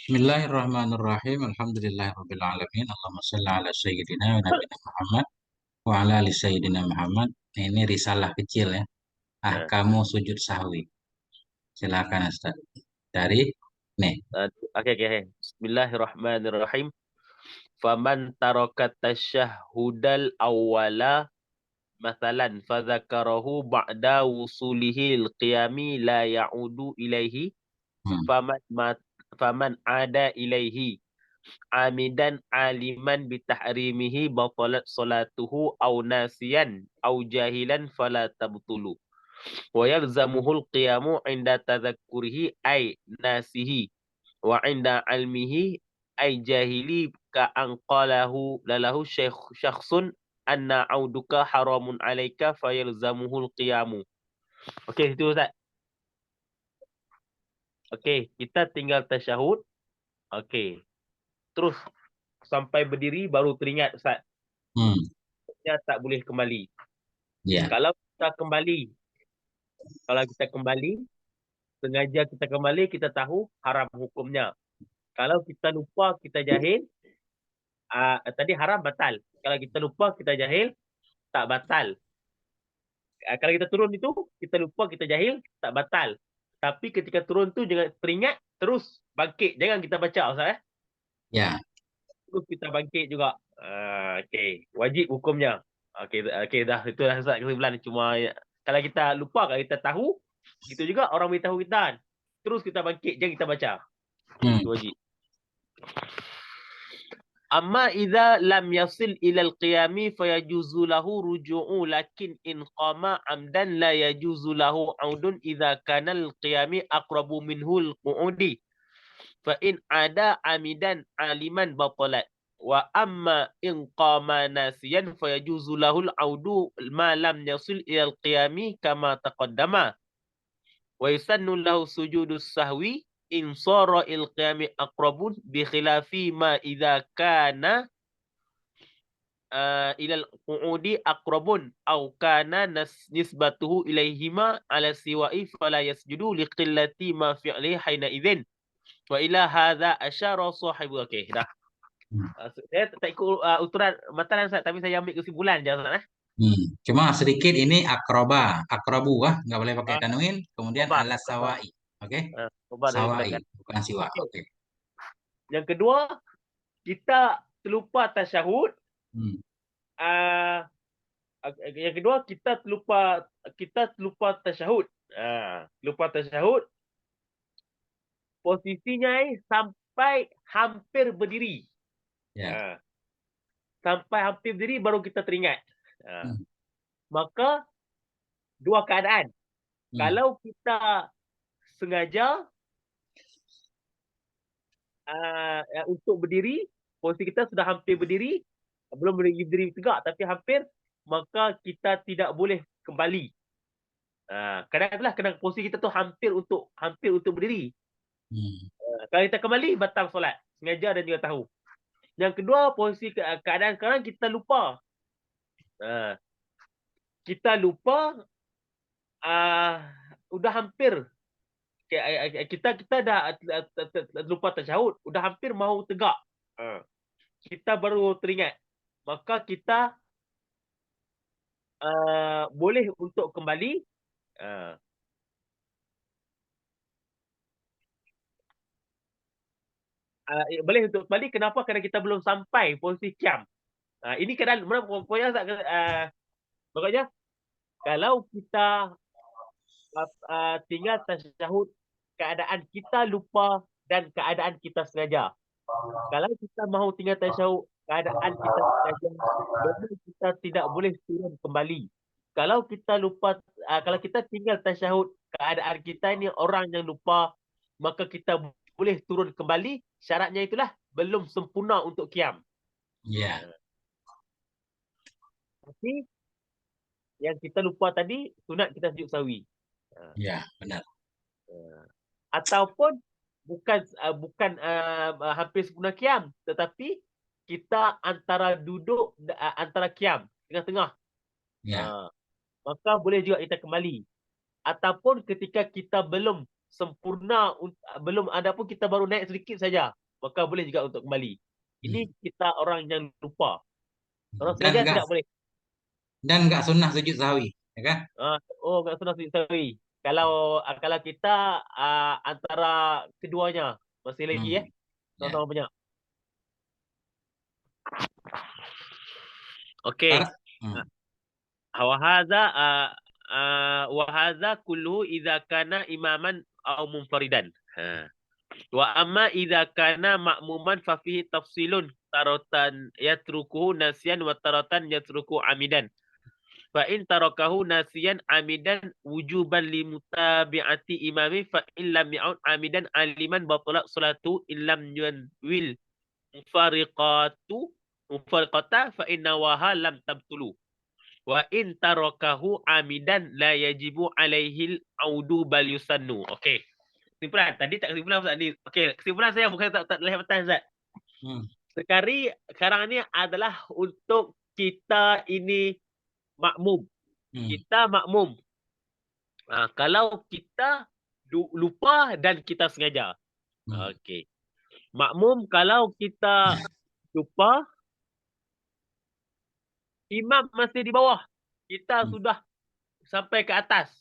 Bismillahirrahmanirrahim. Alhamdulillahirabbil alamin. Allahumma shalli ala sayyidina wa nabiyina Muhammad wa ala ali sayyidina Muhammad. Ini risalah kecil ya. Nah, Ahkamu sujud sahwi. Silakan Ustaz. Dari nih. Oke, oke. Bismillahirrahmanirrahim. Faman taraka tasyahhudal awwala mathalan fadzakarahu ba'da wusulihi al-qiyami la ya'udu ilaihi Hmm. faman ada ilaihi amidan aliman bitahrimihi batalat salatuhu aw nasiyan aw jahilan fala tabtulu wa yalzamuhu al-qiyamu inda tadhakkurihi ay nasihi wa inda ilmihi ay jahili ka anqalahu lalahu syakhsun anna auduka haramun alaika fayalzamuhul qiyamu. Okey, itu Ustaz. Okey, kita tinggal tasyahud. Okey. Terus sampai berdiri baru teringat Ustaz. Hmm. Kita tak boleh kembali. Ya. Kalau kita kembali, sengaja kita kembali, kita tahu haram hukumnya. Kalau kita lupa, kita jahil, tadi haram batal. Kalau kita lupa, kita jahil, tak batal. Kalau kita turun itu, kita lupa, kita jahil, tak batal. Tapi ketika turun tu jangan teringat, terus bangkit. Jangan kita baca Ustaz. Ya. Terus kita bangkit juga. Okey, wajib hukumnya. Okey, okey dah, itu dah Ustaz kesimpulan. Cuma kalau kita lupa, kalau kita tahu, itu juga orang beritahu kita. Terus kita bangkit, jangan kita baca. Hmm. Itu wajib. Amma idza lam yasil ila al-qiyami fayajuzu lahu ruju'u lakin in qama amdan la yajuzu lahu audun idza kana al-qiyami aqrabu minhu al-qu'udi fa in ada amidan aliman batalat wa amma in qama nasiyan fayajuzu lahu al-audu ma lam yasil ila al-qiyami kama taqaddama wa yusannu lahu sujudus sahwi in sara il-qiyami aqrabun bi khilafi ma idza kana ilal qu'udi aqrabun aw kana nisbatuhu ilaihima ala siwa'i fala yasjudu liqillati ma fi'li haina idzin wa ila hadza asyara sahibu. Okey dah. Saya tak ikut uturan matalan Ustaz, tapi saya ambil kesimpulan je Ustaz. Cuma sedikit ini akroba, akrobu nggak boleh pakai tanwin. Kemudian Coba. alas sawai. Oke. Coba dari Sawai, belakang. bukan siwa. Okey. Oke. Yang kedua, kita terlupa tasyahud. Hmm. Yang kedua, kita terlupa tasyahud. Lupa tasyahud. Posisinya sampai hampir berdiri. Ya. Sampai hampir berdiri baru kita teringat. Hmm. Maka dua keadaan. Kalau kita sengaja untuk berdiri, posisi kita sudah hampir berdiri, belum berdiri tegak tapi hampir, maka kita tidak boleh kembali. Kadang-kadang posisi kita tu hampir untuk berdiri. Kalau kita kembali, batal solat. Sengaja dan juga tahu. Yang kedua, posisi keadaan sekarang kita lupa. Kita lupa, udah hampir. Kita dah lupa tasyahud, udah hampir mau tegak. Kita baru teringat. Maka kita boleh untuk kembali. Boleh untuk kembali. Kenapa? Kerana kita belum sampai posisi qiyam. Ini keadaan pokoknya kalau kita tinggal tasyahud, keadaan kita lupa dan keadaan kita sengaja. Kalau kita mahu tinggal tasyahud, keadaan kita sengaja, kita tidak boleh turun kembali. Kalau kita lupa, kalau kita tinggal tasyahud, keadaan kita ni orang yang lupa, maka kita boleh turun kembali. Syaratnya itulah belum sempurna untuk qiyam. Ya. Tapi yang kita lupa tadi, sunat kita sujud sahwi. Ya, benar. Ataupun bukan hampir sempurna qiyam, tetapi kita antara duduk, antara qiyam, tengah-tengah. Ya. Maka boleh juga kita kembali. Ataupun ketika kita belum sempurna, belum ada pun kita baru naik sedikit saja, maka boleh juga untuk kembali. Ini kita orang yang lupa. Orang Dan sengaja enggak tidak boleh. sunnah sujud sahwi, ya kan? Kat sunnah sujud sahwi. Kalau kita antara keduanya masih lagi Hmm. Ya. sama-sama banyak. Sekarang, Okey. Wa hadza kulluhu idza kana imaman aw munfaridan. Wa amma idza kana ma'muman fa fihi tafsilun taratan yatrukuhu nasiyan wa taratan yatruku amidan. Fa in tarakahu nasiyan amidan wujuban li mutabi'ati imami fa in lam ya'ud amidan aliman batalat salatu illam yanwil mufariqata fa inna waha lam tabtulu. Wa in tarakahu amidan la yajibu alaihil audu bal yusannu. Okey. Kesimpulan. Tadi tak kesimpulan Ustaz ni. Okey, kesimpulan saya bukan tak lihat petang Ustaz. hmm. Sekarang ni adalah untuk kita ini makmum. Kita makmum. Kalau kita lupa dan kita sengaja. Okey. Makmum kalau kita lupa, imam masih di bawah. Kita sudah sampai ke atas.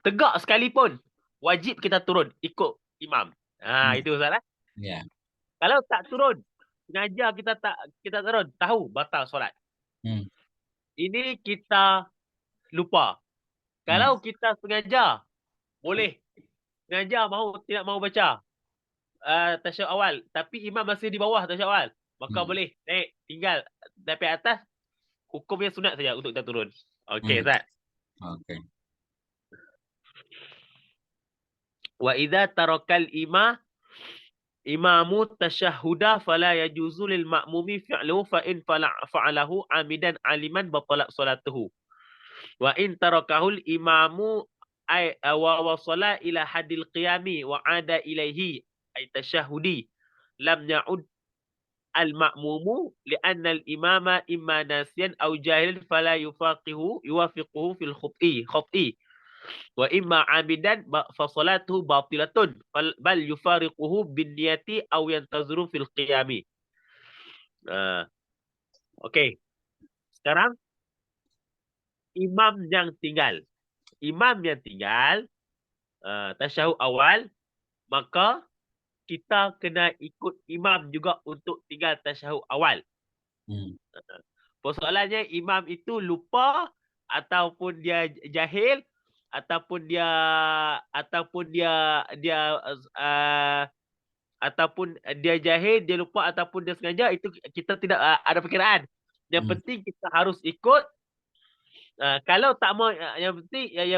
Tegak sekalipun, wajib kita turun ikut imam. Itu Ustaz. Ya. Kalau tak turun, sengaja kita turun, tahu batal solat. Ini kita lupa. Kalau kita sengaja, boleh. Sengaja tidak mahu baca tasyahud awal, tapi imam masih di bawah tasyahud awal, maka boleh naik tinggal sampai atas, hukumnya sunat saja untuk kita turun. Okey, Ustaz. Okey. Wa idza tarakal imamu tashahhuda fala yajuzu lil ma'mumi fi'luhu fa in fa'alahu amidan aliman batalat salatuhu. Wa in tarakahul imamu ay wa wasala ila hadil qiyami wa ada ilaihi ay tashahhudi lam ya'ud al ma'mumu li'anna al imama imma nasiyan aw jahilan fala yuwafiquhu fil khut'i wa imma amidan fa salatuhu batilatun bal yufariquhu bin niyati aw yantazuru fil qiyami. Okey. Sekarang imam yang tinggal. Imam yang tinggal tasyahud awal, maka kita kena ikut imam juga untuk tinggal tasyahud awal. Persoalannya imam itu lupa ataupun dia jahil ataupun dia jahil, dia lupa ataupun dia sengaja, itu kita tidak ada perkiraan. Yang penting kita harus ikut. Kalau tak mau, yang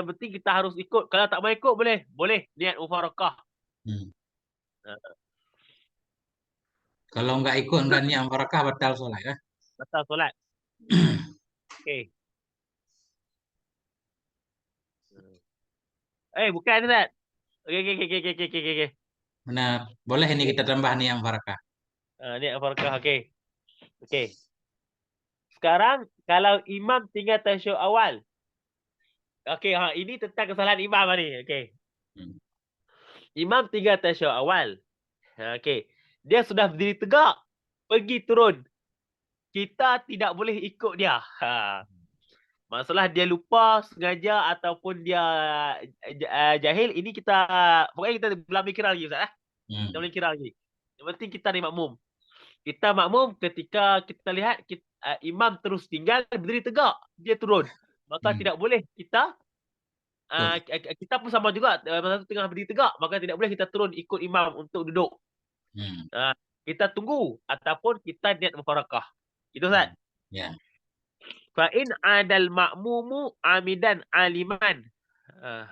penting kita harus ikut. Kalau tak mau ikut, boleh niat mufarakah. Kalau enggak ikut, enggak niat mufarakah, batal solat ya? Batal solat. Okey. Bukan Ustaz. Okey. Benar. Boleh ini kita tambah niat mufarakah. Niat mufarakah, okey. Sekarang kalau imam tinggal tasyahud awal. Okey, ini tentang kesalahan imam ni. Okey. Imam tinggal tasyahud awal. Okey. Dia sudah berdiri tegak, pergi turun. Kita tidak boleh ikut dia. Masalah dia lupa, sengaja ataupun dia jahil, ini pokoknya kita belum mikir lagi Ustaz. Kita boleh kira lagi. Yang penting kita ni makmum. Kita makmum ketika kita lihat imam terus tinggal, berdiri tegak, dia turun. Maka tidak boleh kita pun sama juga, masa tengah berdiri tegak, maka tidak boleh kita turun ikut imam untuk duduk. Kita tunggu ataupun kita niat mufarakah. Itu Ustaz. Ya. Fa in adal ma'mumu amidan aliman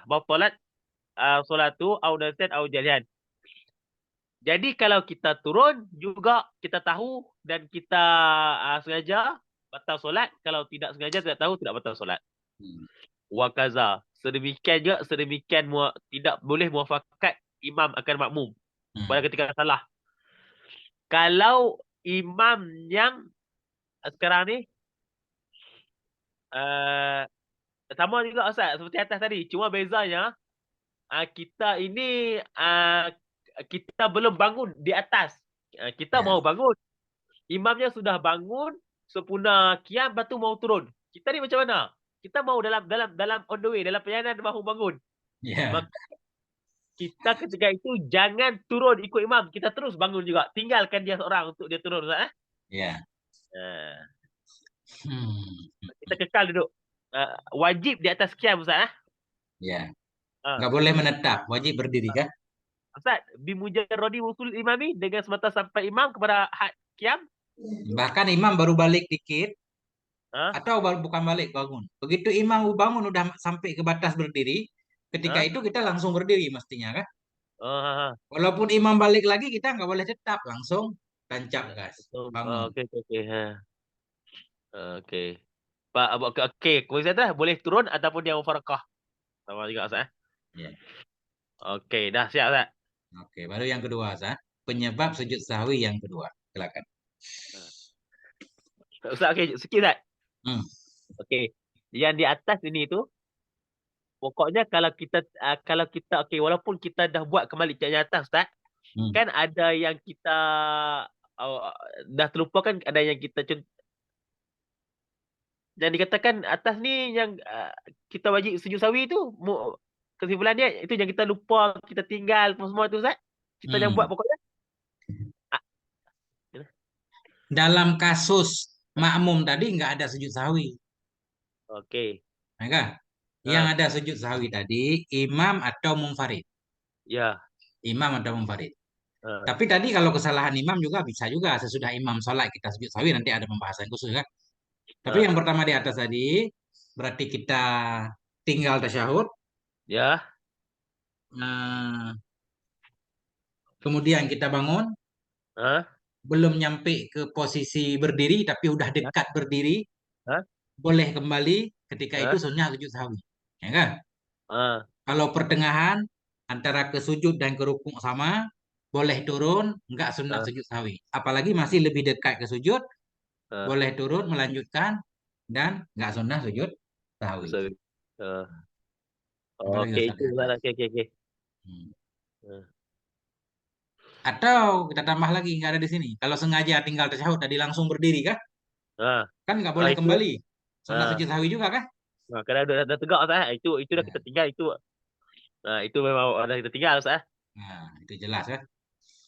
batalat solatu au nasiyan au jalian. Jadi kalau kita turun juga kita tahu dan kita sengaja, batal solat. Kalau tidak sengaja, tidak tahu, tidak batal solat. Wa kaza. Sedemikian juga, tidak boleh muafakat imam akan makmum pada ketika salah. Kalau imam yang sekarang ni sama juga Ustaz seperti atas tadi. Cuma bezanya kita ini kita belum bangun di atas. Kita Ya, mau bangun. Imamnya sudah bangun sempurna qiyam lepas tu mau turun. Kita ni macam mana? Kita mau dalam on the way, dalam perjalanan mahu bangun. ya, Maka kita ketika itu jangan turun ikut imam. Kita terus bangun juga. Tinggalkan dia seorang untuk dia turun Ustaz. ya. Uh, Hmm, kita kekal duduk. Wajib di atas qiyam Ustaz. ya. Uh, Nggak boleh menetap, wajib berdiri kan? Ustaz, bimujarradi wusul imami dengan semata sampai imam kepada had qiyam. Bahkan imam baru balik dikit, Ha? atau baru bukan balik bangun. Begitu imam bangun udah sampai ke batas berdiri, ketika Ha? itu kita langsung berdiri mestinya kan? Oh, ha, Walaupun imam balik lagi kita nggak boleh tetap, langsung tancap ha. gas, Oh, bangun. okey okey okey. Ha. Okey. Pak okey, kuis dah boleh turun ataupun dia mufarakah. Sama juga Ustaz. Ya. Okey, dah siap Ustaz. Oke, baru yang kedua, Ustaz. Penyebab sujud sahwi yang kedua. Silakan. Ustaz okey, sikit Ustaz. Hmm, Okey. Yang di atas ini tu pokoknya kalau kita okey walaupun kita dah buat kembali yang atas Ustaz, hmm. kan ada yang kita uh, dah terlupakan ada yang kita yang dikatakan atas ni yang kita wajib sujud sawi tu kesimpulannya itu yang kita lupa kita tinggal semua tu Ustaz. Kita yang buat Hmm. pokoknya. Ah, Dalam kasus makmum tadi nggak ada sujud sahwi. okey. Ya kan? Yang Ha, ada sujud sahwi tadi imam atau munfarid. ya. Imam atau munfarid. Ha, Tapi tadi kalau kesalahan imam juga bisa juga sesudah imam sholat kita sujud sahwi nanti ada pembahasan khusus kan. Tapi ha. yang pertama di atas tadi berarti kita tinggal tasyahud, Ya. nah, kemudian kita bangun, Ha, belum nyampe ke posisi berdiri tapi udah ha, dekat berdiri, ha, boleh kembali ketika itu ha, sunnah sujud sahwi. Ya kan? ha, Kalau pertengahan antara ke sujud dan ke rukuk sama, boleh turun, enggak sunnah ha, sujud sahwi. Apalagi masih lebih dekat ke sujud, ha. boleh turun melanjutkan dan enggak sunnah sujud sahwi. Sorry. Ha. Apalagi Okey Ustaz itu di Ustaz. atas. Okey okey okey. Hmm. Ha. Atau kita tambah lagi nggak ada di sini. Kalau sengaja tinggal tasyahud tadi langsung berdiri kan? Ha. Kan nggak boleh Itu kembali. Sunnah ha. sujud sahwi juga kan? Kalau dah tegak Ustaz, itu dah kita Ya. tinggal itu. Itu memang dah kita tinggal Ustaz. Nah, itu jelas kan?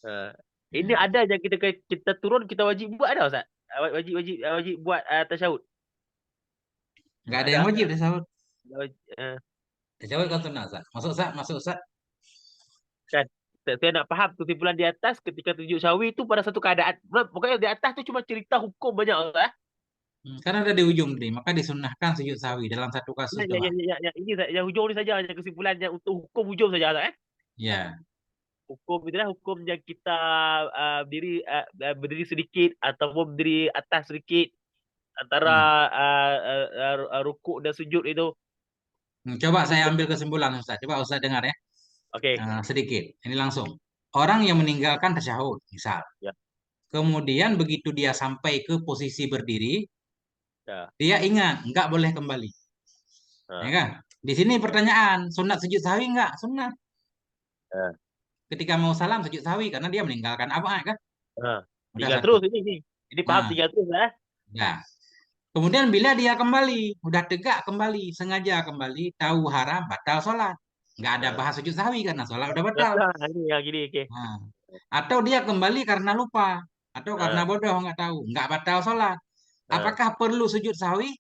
Ha. Ini Ya. ada yang kita turun kita wajib buat ada Ustaz. Wajib wajib wajib buat tasyahud. Nggak ada yang Ada. wajib tasyahud. Uh, Tasyahud kan sunnah Ustaz. Masuk Ustaz, masuk Ustaz. kan saya nak faham kesimpulan di atas ketika tunjuk syawi itu pada satu keadaan. Pokoknya di atas tu cuma cerita hukum banyak Ustaz. Karena ada di ujung tadi, maka disunnahkan sujud sahwi dalam satu kasus doang. Ini yang hujung ni saja yang kesimpulannya untuk hukum hujung saja Ustaz. Ya. Hukum itulah hukum yang kita berdiri sedikit ataupun berdiri atas sedikit antara Hmm. rukuk dan sujud itu. Coba Itu saya ambil kesimpulan Ustaz. Coba Ustaz dengar ya. okey. Sedikit. Ini langsung. Orang yang meninggalkan tasyahud, misal. Ya. Kemudian begitu dia sampai ke posisi berdiri, Ya. dia ingat nggak boleh kembali. Ya Ha. kan? Di sini pertanyaan, sunat sujud sahwi nggak? Sunat. Ha. Ketika mau salam sujud sahwi karena dia meninggalkan apa kan? Ha. Udah Tinggal satu. terus ini. Ini paham Nah, tinggal terus ya. Kemudian bila dia kembali, udah tegak kembali, sengaja kembali, tahu haram, batal sholat. Nggak ada Ha. bahas sujud sahwi karena sholat udah batal. Ini yang gini okey. Nah, atau dia kembali karena lupa, atau karena Ha. bodoh nggak tahu, nggak batal sholat. Ha. Apakah perlu sujud sahwi?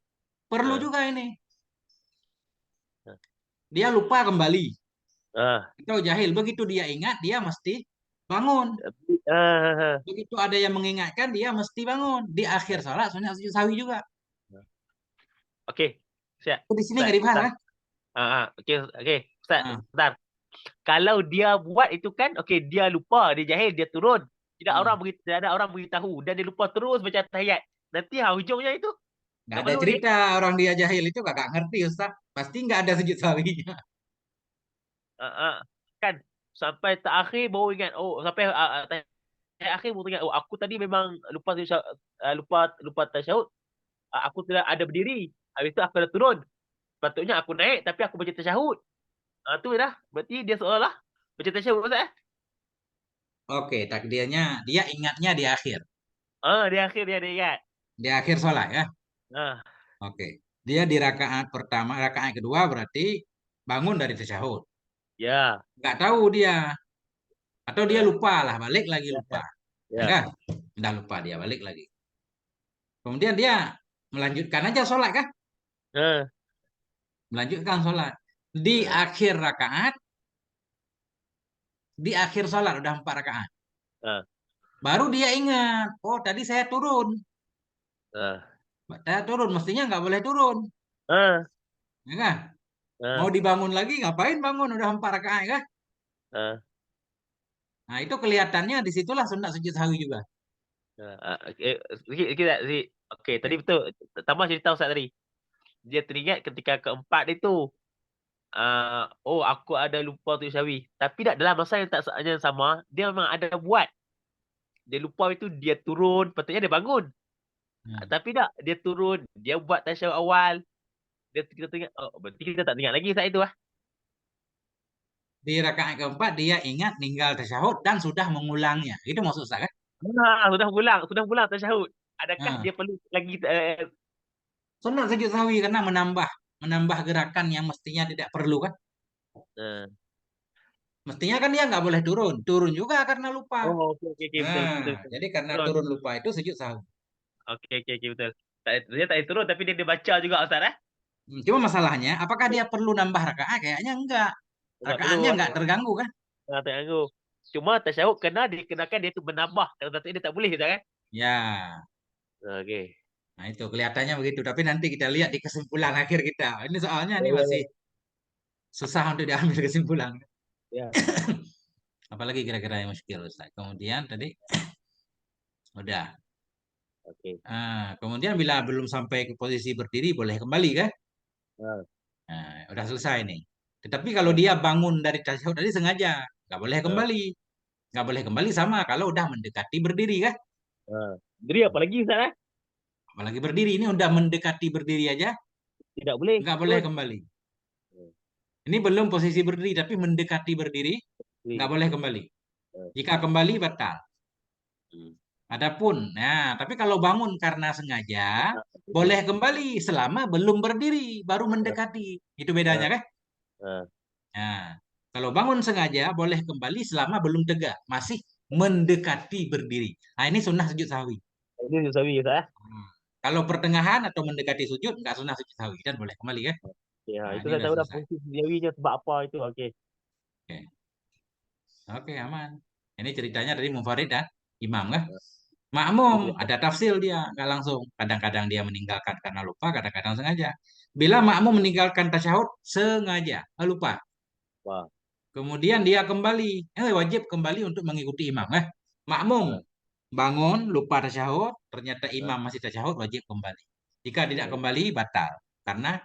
Perlu Ha. juga ini. Dia lupa kembali, Ha. atau jahil. Begitu dia ingat, dia mesti bangun. Ha. Begitu ada yang mengingatkan, dia mesti bangun. Di akhir sholat, sunat sujud sahwi juga. Okey. Siap. Oh, di sini Ustaz. nggak dibahas kan? Okey okey. Ustaz, Nah, sebentar. Kalau dia buat itu kan okey dia lupa, dia jahil, dia turun. hmm. Tidak ada orang beritahu dan dia lupa terus baca tahiyat. Nanti hujungnya itu Nggak dah ada belum ni. cerita orang dia jahil itu gak ngerti Ustaz. Pasti nggak ada sujud sahwinya. Kan sampai terakhir baru ingat. Oh, sampai tahiyat akhir baru ingat. Oh, aku tadi memang lupa lupa tasyahud. Aku tidak ada berdiri. Habis itu aku dah turun. Patutnya aku naik tapi aku baca tasyahud. Tu dah. Berarti dia seolah baca tasyahud Ustaz. Oke, takdirnya dia ingatnya di akhir. Di akhir dia ingat. Di akhir sholat ya. Ah, Oke. Dia di rakaat pertama, rakaat kedua berarti bangun dari tasyahud. ya. Nggak tahu dia. Atau dia Ah, lupa lah, balik lagi ya, lupa. Ya ya. kan? Udah lupa dia, balik lagi. Kemudian dia melanjutkan aja sholat kan? Ah, Melanjutkan sholat. Di ah, akhir rakaat, di akhir sholat, udah 4 rakaat. ah, Baru dia ingat, oh tadi saya turun. ah, Saya turun, mestinya nggak boleh turun. ah, Ya kan? Mau ah, dibangun lagi, ngapain bangun? Udah 4 rakaat kan? ah, Nah itu kelihatannya disitulah sunat sujud sahwi juga. Okey, sikit tak, Zik. Okey, tadi Oke. betul. Tambah cerita Ustaz tadi. Dia teringat ketika keempat dia tu, oh aku ada lupa tu Syawi. Tapi tak dalam masa yang tak yang sama, dia memang ada buat. Dia lupa itu dia turun, patutnya dia bangun. Hmm. Tapi tak, dia turun, dia buat tasyahud awal. Kita teringat, oh berarti kita tak ingat lagi saat itu ah. Di rakaat keempat dia ingat ninggal tasyahud dan sudah mengulangnya. Itu maksud saya kan? Sudah pulang tasyahud. Adakah Nah, dia perlu lagi sunat sujud sahwi karena menambah gerakan yang mestinya tidak perlu kan? uh, Mestinya kan dia nggak boleh turun. Turun juga karena lupa. oh okey, betul Nah, betul betul. jadi karena Turun. turun lupa itu sujud sahwi. Okey, betul. Tak, dia tak boleh turun tapi dia baca juga Ustaz eh. Cuma masalahnya, apakah dia perlu nambah rakaat? Kayaknya enggak. Tak perlu Rakaatnya enggak terganggu kan? tak ganggu. Cuma tasyahud kena dikenakan dia tu menambah. Kalau tak dia tak boleh Ustaz kan. Ya, Okey. nah itu kelihatannya begitu. Tapi nanti kita lihat di kesimpulan akhir kita. Ini soalnya Ya ini ya masih ya. susah untuk diambil kesimpulan. Ya, Apalagi kira-kira yang muskil, Ustaz. Kemudian tadi udah. okey. Kemudian bila belum sampai ke posisi berdiri boleh kembali kan? Ha. Udah selesai nih. Tetapi kalau Ha. dia bangun dari tasyahud tadi sengaja, nggak boleh Ha. kembali. Nggak boleh kembali sama kalau udah mendekati berdiri kan? Ha. Jadi apa lagi Ustaz eh? Apalagi berdiri ini udah mendekati berdiri aja, Tidak boleh nggak boleh turun. kembali. Hmm. Ini belum posisi berdiri, tapi mendekati berdiri, nggak Boleh. boleh kembali. Ha. Jika kembali batal. Hmm. Adapun, nah, tapi kalau bangun karena sengaja, Ha. boleh kembali selama belum berdiri, baru Ha. mendekati. Itu Ha. bedanya kan? Ha. Nah, kalau bangun sengaja boleh kembali selama belum tegak, masih mendekati berdiri. Nah, ini sunnah sujud sahwi. Ini susah Ustaz eh. Hmm. Kalau pertengahan atau mendekati sujud, nggak sunnah sujud sahwi dan boleh kembali kan? Ya, Nah, itu ini saya udah tahu dah selesai. fungsi sendirinya sebab apa itu. Okey. Oke, oke aman. Ini ceritanya dari Munfarid dan Imam kan? Ha. Makmum Itu ada tafsir dia nggak langsung. Kadang-kadang dia meninggalkan karena lupa, kadang-kadang sengaja. Bila makmum meninggalkan tasyahud sengaja, lupa. apa? Kemudian dia kembali, wajib kembali untuk mengikuti imam. Makmum Ha. bangun lupa tasyahud, ternyata Ha. imam masih tasyahud, wajib kembali. Jika tidak Oh. kembali batal karena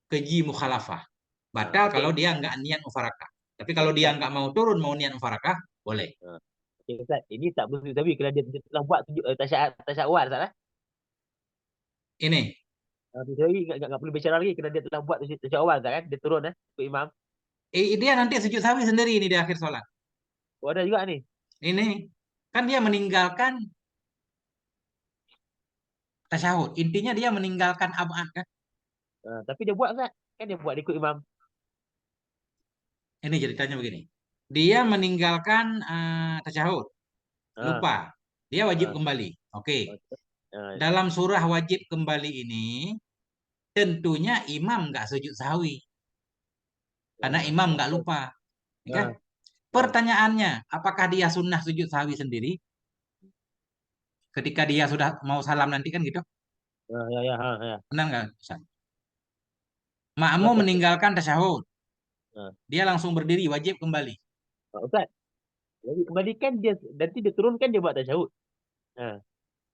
keji mukhalafah. Batal Okey. kalau dia nggak niat mufarakah. Tapi kalau dia Ustaz. nggak mau turun mau niat mufarakah, boleh. Ha. Okey Ustaz, ini tak betul tapi kerana dia telah buat tujuh tasyahud awal Ustaz eh. Ini, Jadi enggak perlu bicara lagi kerana dia telah buat tasyahud awal Ustaz kan. Dia turun ikut imam. dia nanti sujud sahwi sendiri ini di akhir sholat. Oh ada juga ni. Ini kan dia meninggalkan tasyahud. Intinya dia meninggalkan abad kan. Tapi dia buat Ustaz. Kan dia buat ikut imam. Ini ceritanya begini. Dia meninggalkan tasyahud, Ha. lupa. Dia wajib Ha. kembali. Oke. Okey. Ha. Dalam surah wajib kembali ini, tentunya imam nggak sujud sahwi. Karena imam nggak lupa. Ya kan? Ha. Ha. Pertanyaannya, apakah dia sunnah sujud sahwi sendiri? Ketika dia sudah mau salam nanti kan gitu? Ya. Benar nggak? Ustaz? Makmum Betul. meninggalkan tasyahud. Ha. Dia langsung berdiri, wajib kembali. Ustaz, jadi kembalikan dia nanti dia turunkan dia buat tasyahud. Ha.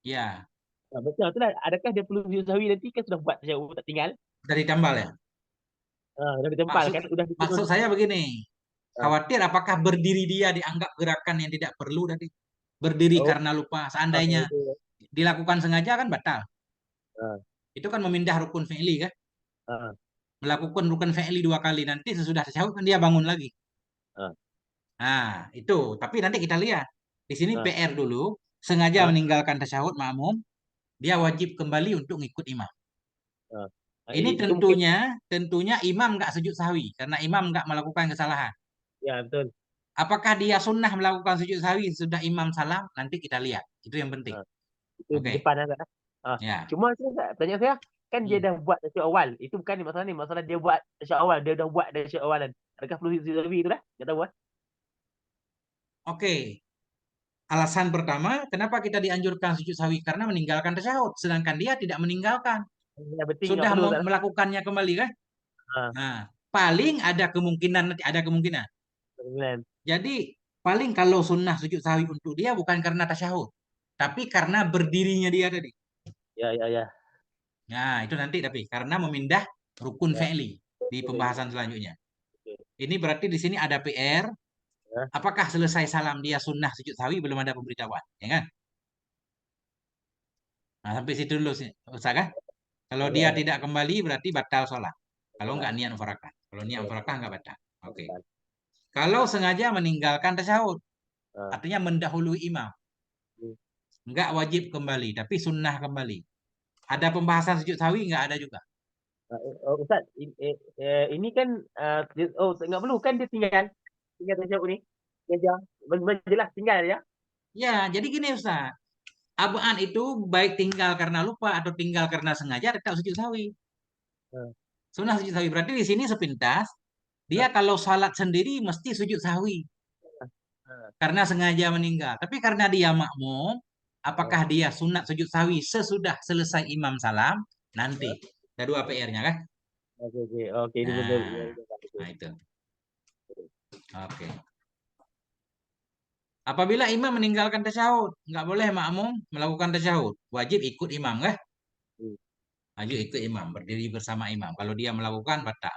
Ya, Betul itulah. Adakah dia perlu sujud sahwi nanti kan sudah buat tasyahud tak tinggal. dari tambal ya. Dah ditempal Maksud kan sudah diturun. maksud saya begini, Ha. khawatir apakah berdiri dia dianggap gerakan yang tidak perlu tadi? Berdiri Oh, karena lupa. Seandainya itu. dilakukan sengaja kan batal. Ha. Itu kan memindah rukun fi'li kan? Ha. melakukan rukun fi'li 2 kali, nanti sesudah tasyahud kan dia bangun lagi. Ah, Nah, itu. Tapi nanti kita lihat. Di sini ah, PR dulu, sengaja ah, meninggalkan tasyahud makmum, dia wajib kembali untuk ngikut imam. ah. Ini Itu mungkin tentunya imam nggak sujud sahwi karena imam nggak melakukan kesalahan. ya betul. Apakah dia sunnah melakukan sujud sahwi sudah imam salam? Nanti kita lihat. Itu yang penting. Ah, itu di Oke. depan kan. Ah. Ya. Cuma saya tanya saya kan dia Hmm. dah buat tasyahud awal. Itu bukan masalah ni, masalah dia buat tasyahud awal, dia dah buat tasyahud awalan. Adakah perlu sujud sahwi itu dah? Tak tahu ah. Oke. Alasan pertama, kenapa kita dianjurkan sujud sahwi? Karena meninggalkan tasyahud. Sedangkan dia tidak meninggalkan. Yang penting enggak Sudah perlu tak? melakukannya kembali kan? Ah, Nah, paling ada kemungkinan, nanti ada kemungkinan. kemudian. Jadi, paling kalau sunnah sujud sahwi untuk dia bukan karena tasyahud. Tapi karena berdirinya dia tadi. Ya ya ya. Nah, itu nanti tapi karena memindah rukun Ya. fi'li di pembahasan selanjutnya. Okey. Ini berarti di sini ada PR. Ya. Apakah selesai salam dia sunnah sujud sahwi belum ada pemberitahuan, ya kan? Nah, sampai situ dulu sih, Ustaz kan? Kalau dia Ya. tidak kembali berarti batal sholat. Kalau Ya. nggak niat mufarakah. Kalau niat Ya. mufarakah nggak batal. Oke. Ya. Kalau sengaja meninggalkan tasyahud, Ah. artinya mendahului imam, Hmm. nggak wajib kembali, tapi sunnah kembali. Ada pembahasan sujud sahwi nggak ada juga. Ustaz, ini kan enggak perlu kan dia tinggal tasyahud ni. Dia jelas tinggal ya. Ya, jadi gini Ustaz. Abaan itu baik tinggal karena lupa atau tinggal karena sengaja tetap sujud sahwi. Ah, Sunnah sujud sahwi. Berarti di sini sepintas dia ah, kalau salat sendiri mesti sujud sahwi ah, karena sengaja meninggal. Tapi karena dia makmum, ah. apakah dia sunat sujud sahwi sesudah selesai imam salam? Nanti. Ada dua PR-nya kan? Okey okey. Okey ini betul. Ya, Nah, betul. nah itu. Oke. Apabila imam meninggalkan tasyahud, nggak boleh makmum melakukan tasyahud. Wajib ikut imam kan? Hmm. Wajib ikut imam, berdiri bersama imam. Kalau dia melakukan batal.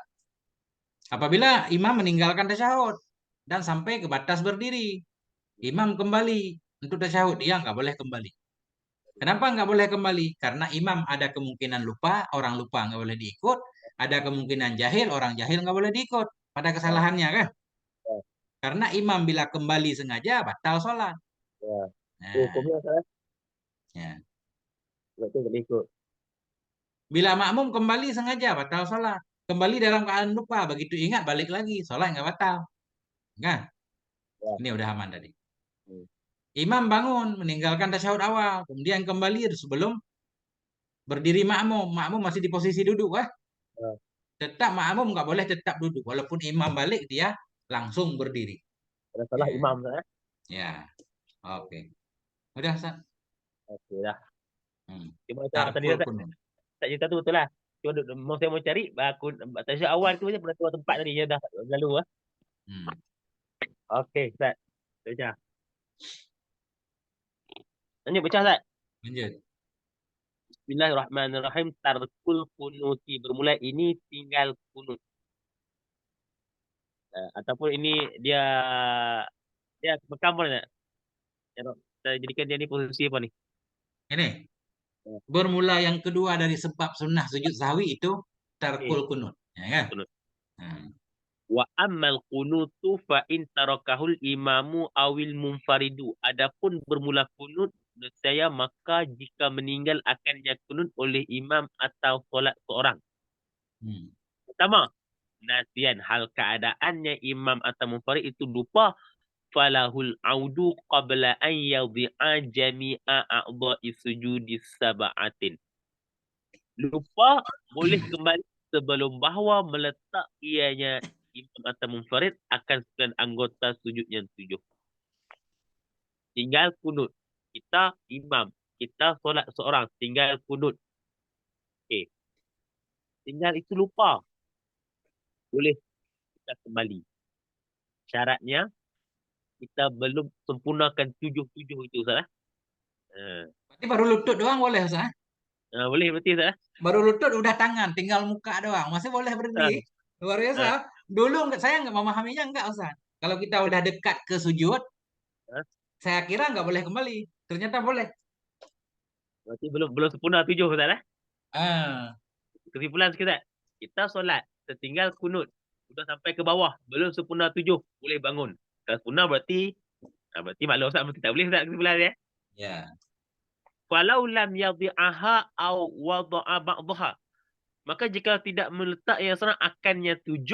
Apabila imam meninggalkan tasyahud dan sampai ke batas berdiri, imam kembali untuk tasyahud, dia nggak boleh kembali. Kenapa nggak boleh kembali? Karena imam ada kemungkinan lupa, orang lupa nggak boleh diikut. Ada kemungkinan jahil, orang jahil nggak boleh diikut pada Ya, kesalahannya kan? ya, Karena imam bila kembali sengaja batal sholat. ya. Itu Nah, hukumnya salah. ya. Berarti enggak ikut. Bila makmum kembali sengaja batal sholat. Kembali dalam keadaan lupa, begitu ingat balik lagi, sholat nggak batal. Kan? Ya. Ini udah aman tadi. Hmm. Imam bangun, meninggalkan tasyahud awal, kemudian kembali sebelum berdiri makmum. Makmum masih di posisi duduk, wah. Ya. Tetap makmum nggak boleh tetap duduk, walaupun imam balik dia langsung berdiri. Ada salah Ya, imam saya. ya, oke. Udah, Ustaz. Okey dah. Hmm. Cuma tadi Tarkul tak kunut. tak cerita tu betul lah. Cuma mau saya mau cari aku tasyahud awal tu macam pernah keluar tempat tadi ya dah lalu ah. Hmm. Okey, Ustaz. Baca. Lanjut baca Ustaz. Lanjut. Bismillahirrahmanirrahim. Tarkul kunuti. Bermula ini tinggal kunut. Ataupun ini dia dia bekam mana nak? Kita jadikan dia ni posisi apa ni? Ini bermula yang kedua dari sebab sunnah sujud sahwi itu Okey, tarkul kunut, ya kan? kunut. Hmm. Wa ammal kunutu fa in tarakahul imamu awil munfaridu. Adapun bermula kunut saya maka jika meninggal akannya kunut oleh imam atau solat seorang. Hmm. Pertama, nasian hal keadaannya imam atau munfarid itu lupa falahul audu qabla an yadhi'a jami'a a'dha'i sujudi sab'atin. Lupa boleh kembali sebelum bahawa meletak ianya imam atau munfarid akan sekalian anggota sujud yang 7. Tinggal kunut. Kita imam. Kita solat seorang. Tinggal kunut. Okey. Tinggal itu lupa. Boleh kita kembali. Syaratnya kita belum sempurnakan 7-7 itu Ustaz. Berarti baru lutut doang boleh, Ustaz? Boleh berarti Ustaz. Baru lutut udah tangan, tinggal muka doang. Masih boleh berdiri. Ah, Luar biasa. ah, Dulu saya nggak memahaminya enggak, Ustaz. Kalau kita udah dekat ke sujud, ah. saya kira nggak boleh kembali. Ternyata boleh. Berarti belum belum sempurna 7 Ustaz. Ah, Kesimpulan sikit Ustaz. Kita solat tertinggal kunut. Sudah sampai ke bawah, belum sempurna 7, boleh bangun. Kalau sempurna berarti maklum Ustaz, mesti tak boleh Ustaz kesimpulan ya. Ya. Walau lam yadhi'aha au wada'a ba'daha. Maka jika tidak meletak yang seorang akannya 7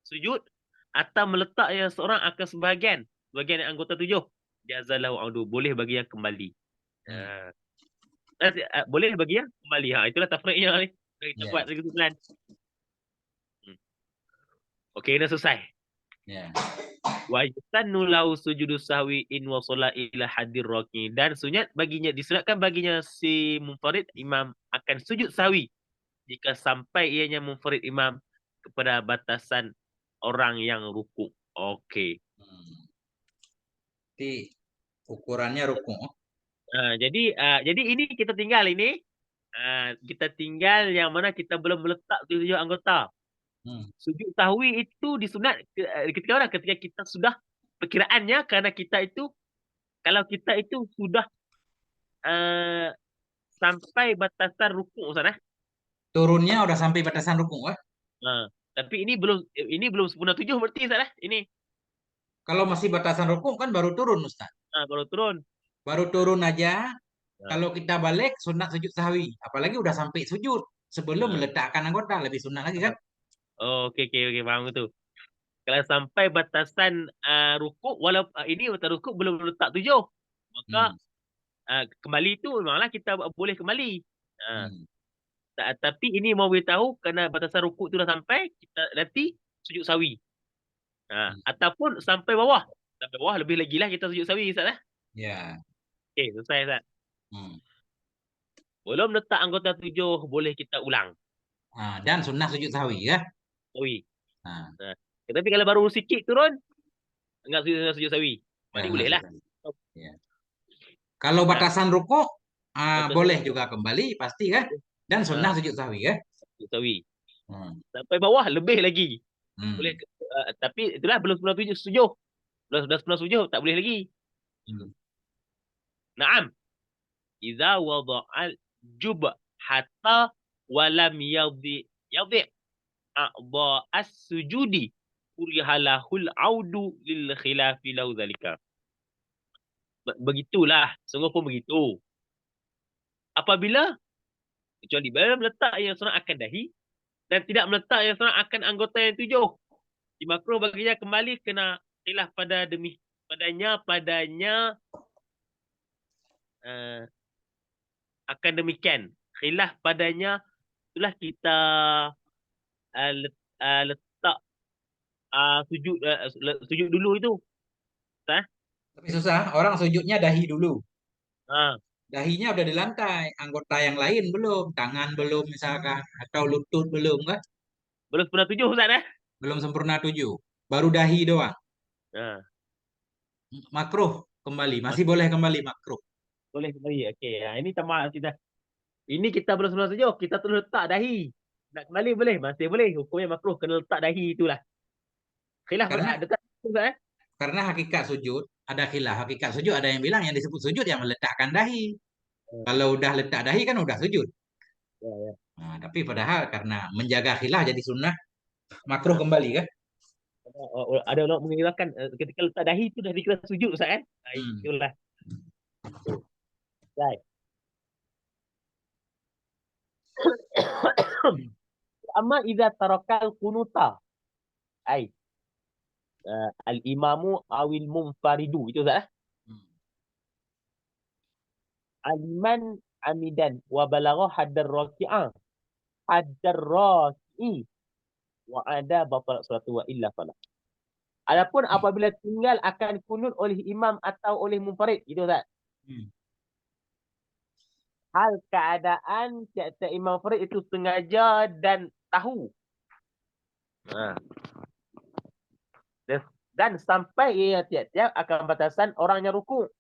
sujud, atau meletak yang seorang akan sebahagian anggota 7, jazalahu audu, boleh bagi yang kembali. Hmm. Boleh bagi yang kembali. Itulah tafriqnya ni. Kita Ya. buat kesimpulan. Okey, dah selesai. Ya. Wa yusannu lahu sujudu sahwi in wasala ila hadir raki, dan sunat baginya, disunatkan baginya si munfarid imam akan sujud sahwi jika sampai ianya munfarid imam kepada batasan orang yang rukuk. Okey. Jadi ukurannya rukuk. Jadi ini kita tinggal ini. Kita tinggal yang mana kita belum meletak 7 anggota. Sujud sahwi itu disunat ketika mana? Ketika kita sudah perkiraannya, karena kita itu, kalau kita itu sudah sampai batasan rukuk Ustaz. Turunnya udah sampai batasan rukuk. Tapi ini belum sempurna 7 berarti Ustaz. Ini Kalau masih batasan rukuk kan baru turun Ustaz. baru turun. Baru turun aja. Nah. Kalau kita balik sunat sujud sahwi. Apalagi udah sampai sujud. Sebelum meletakkan anggota lebih sunat lagi kan? Okey, faham tu. Kalau sampai batasan rukuk, walau ini batasan rukuk belum letak 7, maka kembali tu memanglah kita boleh kembali. Tapi ini mau beritahu kerana batasan rukuk tu dah sampai, kita nanti sujud sawi. Ataupun sampai bawah. Sampai bawah lebih lagi lah kita sujud sawi Ustaz. Ya. Okey, selesai Ustaz. Belum letak anggota 7, boleh kita ulang. Dan sunnah sujud sahwi ya. Sawi. Tapi kalau baru sikit turun, enggak sujud sawi. Jadi boleh lah. Ya. Kalau batasan rukuk, boleh juga kembali pasti kan? Dan sunnah sujud sahwi ya. Sujud sawi. Sampai bawah lebih lagi. Boleh, tapi itulah belum 97. Belum 97 tak boleh lagi. Naam. Idza wada'al jub hatta walam yadhi a'dha as-sujudi kurihalahul audu lil khilafi lahu zalika. Begitulah, sungguh pun begitu. Apabila kecuali bila meletak yang seorang akan dahi dan tidak meletak yang seorang akan anggota yang 7, dimakruh baginya kembali kena khilaf pada padanya akan demikian. Khilaf padanya itulah kita letak sujud dulu itu. Tapi susah, orang sujudnya dahi dulu. Ha. Dahinya udah di lantai, anggota yang lain belum, tangan belum misalkan, atau lutut belum kan? Belum sempurna 7 Ustaz Belum sempurna 7, baru dahi doang. Makruh kembali, masih boleh kembali makruh. Boleh kembali. Okey, ini sama kita. Ini kita belum sempurna 7, kita terus letak dahi. Nak kembali boleh, masih boleh. Hukumnya makruh kena letak dahi itulah. Khilaf dekat Ustaz Karena hakikat sujud ada khilaf. Hakikat sujud ada yang bilang yang disebut sujud yang meletakkan dahi. Kalau udah letak dahi kan udah sujud. Tapi padahal karena menjaga khilaf jadi sunnah, makruh kembali kan? Ada orang mengira,kan ketika letak dahi itu dah dikira sujud Ustaz itulah. Baik. Amma idza tarakal kunuta ai al-imamu awil munfaridu, itu Ustaz aliman amidan wa balagha haddar raki'ah haddar raki'i wa ada batal salatu wa illa fala. Adapun apabila tinggal akan kunut oleh imam atau oleh munfarid, gitu Ustaz. Hal keadaan tiap-tiap imam farid itu sengaja dan tahu. Dan sampai ia tiap-tiap akan batasan orangnya rukuk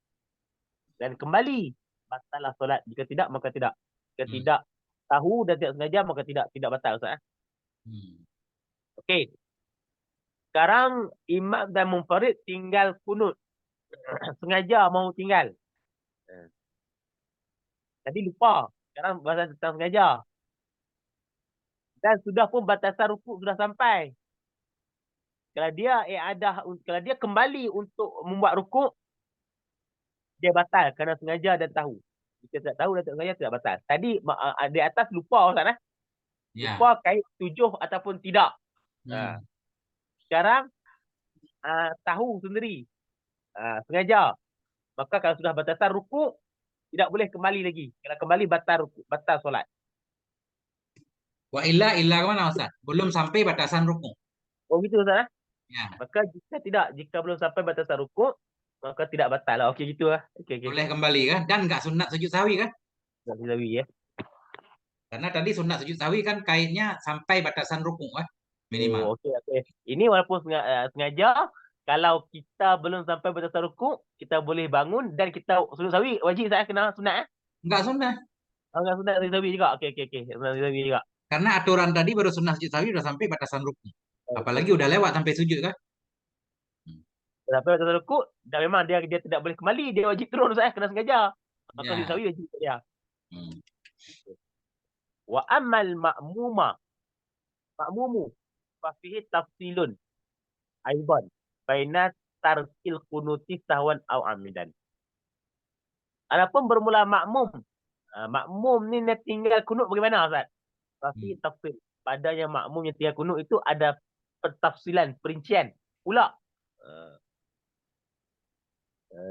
dan kembali, batalah solat. Jika tidak, maka tidak. Jika tidak tahu dan tidak sengaja, maka tidak batal Ustaz. Okey. Sekarang imam dan munfarid tinggal kunut. Sengaja mau tinggal. Tadi lupa. Sekarang bahasa tentang sengaja. Dan sudah pun batasan rukuk sudah sampai. Kalau dia kembali untuk membuat rukuk, dia batal kerana sengaja dan tahu. Jika tidak tahu dan tak sengaja, tidak batal. Tadi di atas lupa Ustaz. Ya. Lupa kait 7 ataupun tidak. Hmm. Sekarang tahu sendiri. Sengaja. Maka kalau sudah batasan rukuk, tidak boleh kembali lagi. Kalau kembali batal rukuk, batal solat. Wa illa kemana Ustaz? Belum sampai batasan rukuk. Oh gitu Ustaz. Ya. Maka jika belum sampai batasan rukuk, maka tidak batal lah. Okey gitu lah. Okey. Boleh kembali kan? Dan nggak sunat sujud sawi kan? Tak silap ya. Karena tadi sunat sujud sawi kan kaitnya sampai batasan rukuk kan? Minimal. Oh, okey. Ini walaupun sengaja, kalau kita belum sampai batasan rukuk, kita boleh bangun dan kita sujud sawi. Wajib saya kena sunat Nggak sunat. Enggak sunat sujud sawi juga. Okey. Sunat sujud sawi juga. Karena aturan tadi baru sunat sujud sawi udah sampai batasan rukuk. Okey. Apalagi udah lewat sampai sujud kan? Hmm. Sampai batasan rukuk, dan memang dia tidak boleh kembali. Dia wajib turun saya kena sengaja. Maka sujud Ya. sawi wajib dia. Hmm. Wa ammal ma'mumu fa fihi tafsilun aidan baina tarkil kunuti sahwan au amidan. Adapun bermula makmum. Makmum ni nak tinggal kunut bagaimana Ustaz? Tapi Hmm. tafsir. Padanya makmum yang tinggal kunut itu ada pentafsilan, perincian pula.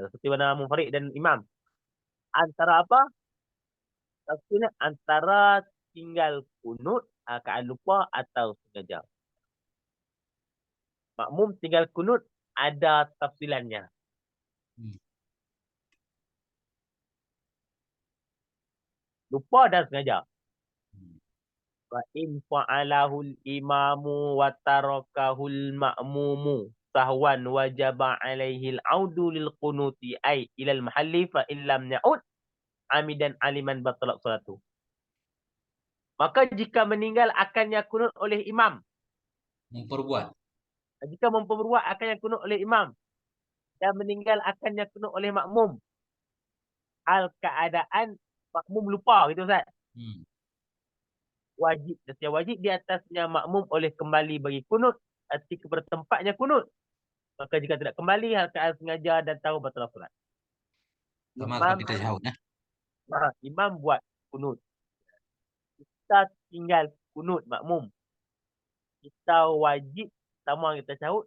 Seperti mana munfarid dan imam. Antara apa? Tafsirnya antara tinggal kunut, keadaan lupa atau sengaja. Makmum tinggal kunut ada tafsilannya. Hmm. Lupa dan sengaja. Hmm. Wa in fa'alahul imamu wa tarakahul ma'mumu sahwan wajaba alaihi al-audu lil qunuti ay ila al-mahalli fa in lam ya'ud amidan aliman batalat salatu. Maka jika meninggal akannya kunut oleh imam. Memperbuat. Jika memperbuat akannya kunut oleh imam. Dan meninggal akannya kunut oleh makmum. Hal keadaan makmum lupa gitu Ustaz. Hmm. Wajib di atasnya makmum oleh kembali bagi kunut arti kepada tempatnya kunut. Maka jika tidak kembali hal keadaan sengaja dan tahu batal solat. Sama Imam seperti tasyahud ya. imam buat kunut. Kita tinggal kunut makmum. Kita wajib sama kita tasyahud